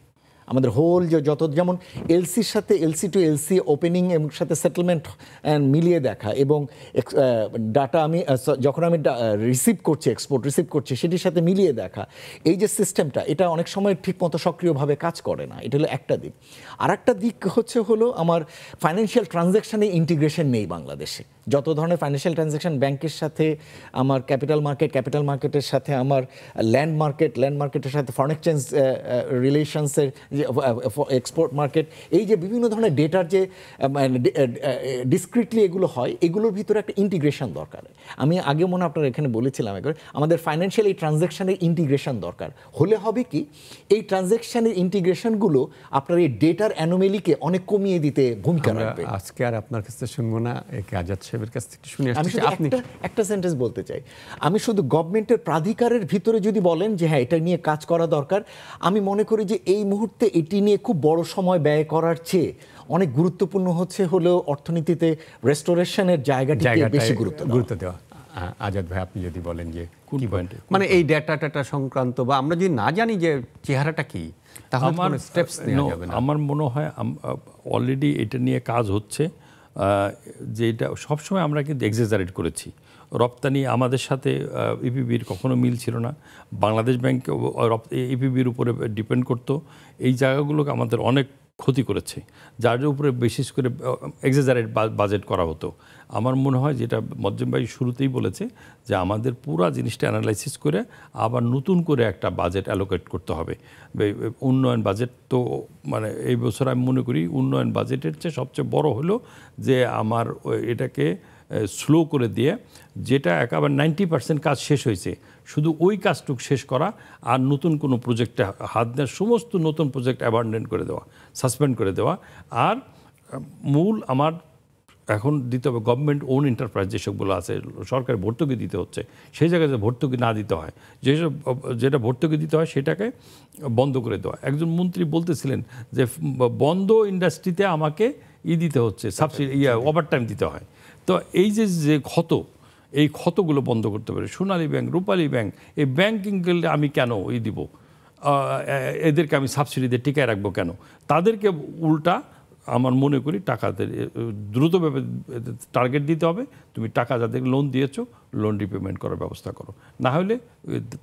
আমাদের হোল যত, যেমন এলসির সাথে এলসি টু এলসি ওপেনিং এবং সাথে সেটেলমেন্ট মিলিয়ে দেখা, এবং ডাটা আমি যখন আমি রিসিভ করছি, এক্সপোর্ট রিসিভ করছি, সেটির সাথে মিলিয়ে দেখা, এই যে সিস্টেমটা, এটা অনেক সময় ঠিকমতো সক্রিয়ভাবে কাজ করে না। এটা হলো একটা দিক। আর একটা দিক হলো আমার ফাইন্যান্সিয়াল ট্রানজ্যাকশানে ইন্টিগ্রেশন নেই বাংলাদেশে। যত ধরনের ফাইন্যান্সিয়াল ট্রানজ্যাকশন, ব্যাংকের সাথে আমার ক্যাপিটাল মার্কেটের সাথে আমার ল্যান্ড মার্কেটের সাথে ফরেন এক্সচেঞ্জ রিলেশনসের যে এক্সপোর্ট মার্কেট, এই যে বিভিন্ন ধরনের ডেটার যে ডিসক্রিটলি এগুলো হয়, এগুলোর ভিতরে একটা ইন্টিগ্রেশন দরকার। আমি আগে মনে আপনার এখানে বলেছিলাম একবার, আমাদের ফাইন্যান্সিয়াল এই ট্রানজ্যাকশানের ইন্টিগ্রেশন দরকার। হলে হবে কি, এই ট্রানজ্যাকশানের ইন্টিগ্রেশনগুলো আপনার এই ডেটার অ্যানোমেলিকে অনেক কমিয়ে দিতে ভূমিকা রাখবে। আজকে আর আপনার কাছে শুনবো না, একে আজাদ সাহেবের কাছ থেকে শুনে আমি আসছি। আপনি একটা সেন্টেন্স বলতে চাই। আমি শুধু গভর্নমেন্টের প্রাধিকারের ভিতরে যদি বলেন যে হ্যাঁ এটা নিয়ে কাজ করা দরকার, আমি মনে করি যে এই মুহূর্তে এটি নিয়ে খুব বড় সময় ব্যয় করার চেয়ে অনেক গুরুত্বপূর্ণ হলো অর্থনীতিতে রেস্টোরেশনের জায়গাটিকে বেশি গুরুত্ব দেওয়া। আজাদ ভাই, আপনি যদি বলেন যে কি পয়েন্টে, মানে এই ডাটা সংক্রান্ত, বা আমরা যদি না জানি যে চেহারাটা কি, তাহলে কোনো স্টেপস নেওয়া যাবে না। আমার মনে হয় অলরেডি এটা নিয়ে কাজ হচ্ছে, যে এটা সবসময় আমরা কিন্তু এক্সাজারেট করেছি। রপ্তানি আমাদের সাথে ইপিবির কখনো মিল ছিল না, বাংলাদেশ ব্যাংক ইপিবির উপরে ডিপেন্ড করতো। এই জায়গাগুলোকে আমাদের অনেক ক্ষতি করেছে, যার উপরে বিশেষ করে এক্সাজারেট বাজেট করা হতো। আমার মনে হয় যেটা মজ্জেম ভাই শুরুতেই বলেছে, যে আমাদের পুরা জিনিসটা অ্যানালাইসিস করে আবার নতুন করে একটা বাজেট অ্যালোকেট করতে হবে। উন্নয়ন বাজেট তো মানে এই বছর আমি মনে করি উন্নয়ন বাজেটের চেয়ে সবচেয়ে বড় হলো যে আমার এটাকে স্লো করে দিয়ে, যেটা একেবারে 90% কাজ শেষ হয়েছে, শুধু ওই কাজটুকু শেষ করা, আর নতুন কোনো প্রজেক্টে হাত দেওয়া, সমস্ত নতুন প্রজেক্ট অ্যাবান্ডন করে দেওয়া, সাসপেন্ড করে দেওয়া। আর মূল আমার এখন দিতে হবে গভর্নমেন্ট ওন এন্টারপ্রাইজ যেসবগুলো আছে, সরকার ভর্তুকি দিতে হচ্ছে, সেই জায়গায় যে ভর্তুকি না দিতে হয়, যেটা ভর্তুকি দিতে হয় সেটাকে বন্ধ করে দেওয়া। একজন মন্ত্রী বলতেছিলেন যে বন্ধ ইন্ডাস্ট্রিতে আমাকে দিতে হচ্ছে, সাবসিডি ওভারটাইম দিতে হয়। তো এই যে এই ক্ষতগুলো বন্ধ করতে পারে। সোনালী ব্যাংক, রূপালী ব্যাংক, এই ব্যাংকিং গেলে আমি কেন দিব, এদেরকে আমি সাবসিডিতে টিকায় রাখবো কেন? তাদেরকে উল্টা আমার মনে করি টাকাদের দ্রুতভাবে টার্গেট দিতে হবে। তুমি টাকা যাদের লোন দিয়েছো, লোন রিপেমেন্ট করার ব্যবস্থা করো, না হলে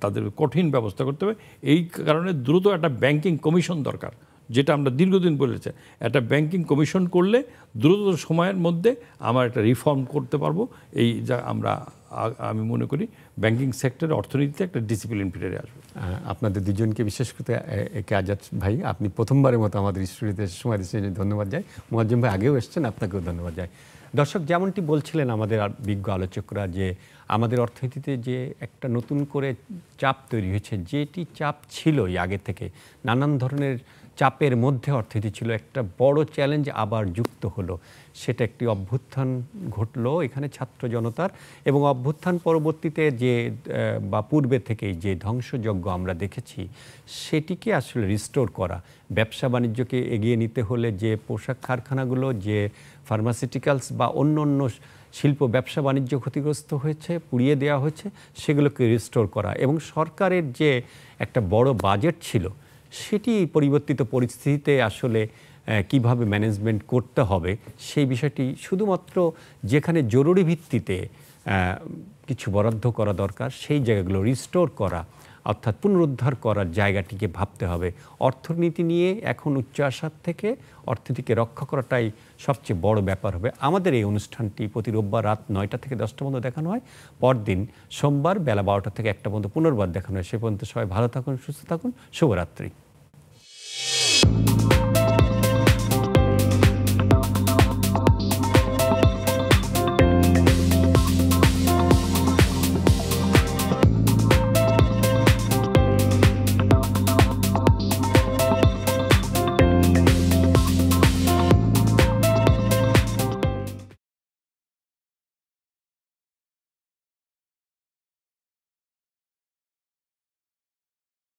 তাদের কঠিন ব্যবস্থা করতে হবে। এই কারণে দ্রুত একটা ব্যাংকিং কমিশন দরকার, যেটা আমরা দীর্ঘদিন বলেছি। একটা ব্যাংকিং কমিশন করলে দ্রুত সময়ের মধ্যে আমরা একটা রিফর্ম করতে পারবো। এই যা আমি মনে করি ব্যাংকিং সেক্টরে, অর্থনীতিতে একটা ডিসিপ্লিন ফিরে আসবে। আপনাদের দুজনকে, বিশেষ করে একে আজাদ ভাই, আপনি প্রথমবারের মতো আমাদের স্টুডিওতে সময় দিচ্ছেন, ধন্যবাদ যাই। মুয়াজ্জেম ভাই আগেও এসছেন, আপনাকেও ধন্যবাদ যাই। দর্শক, যেমনটি বলছিলেন আমাদের বিজ্ঞ আলোচকরা, যে আমাদের অর্থনীতিতে যে একটা নতুন করে চাপ তৈরি হয়েছে, যেটি চাপ ছিলই আগে থেকে, নানান ধরনের চাপের মধ্যে অর্থনীতি ছিল, একটা বড় চ্যালেঞ্জ আবার যুক্ত হলো। সেটা একটি অভ্যুত্থান ঘটলো এখানে ছাত্র জনতার, এবং অভ্যুত্থান পরবর্তীতে যে বা পূর্বে থেকেই যে ধ্বংসযজ্ঞ আমরা দেখেছি, সেটিকে আসলে রিস্টোর করা, ব্যবসা বাণিজ্যকে এগিয়ে নিতে হলে যে পোশাক কারখানাগুলো, যে ফার্মাসিউটিক্যালস বা অন্য অন্য শিল্প ব্যবসা বাণিজ্য ক্ষতিগ্রস্ত হয়েছে, পুড়িয়ে দেওয়া হয়েছে, সেগুলোকে রিস্টোর করা, এবং সরকারের যে একটা বড় বাজেট ছিল, সেটি পরিবর্তিত পরিস্থিতিতে আসলে কিভাবে ম্যানেজমেন্ট করতে হবে, সেই বিষয়টি শুধুমাত্র যেখানে জরুরি ভিত্তিতে কিছু বরাদ্দ করা দরকার, সেই জায়গাগুলো রিস্টোর করা, অর্থাৎ পুনরুদ্ধার করার জায়গাটিকে ভাবতে হবে। অর্থনীতি নিয়ে এখন উচ্চ আশার থেকে অর্থনীতিকে রক্ষা করাটাই সবচেয়ে বড় ব্যাপার হবে। আমাদের এই অনুষ্ঠানটি প্রতি রোববার রাত 9টা থেকে 10টা পর্যন্ত দেখানো হয়, পরদিন সোমবার বেলা 12টা থেকে 1টা পর্যন্ত পুনর্বার দেখানো হয়। সে পর্যন্ত সবাই ভালো থাকুন, সুস্থ থাকুন, শুভরাত্রি।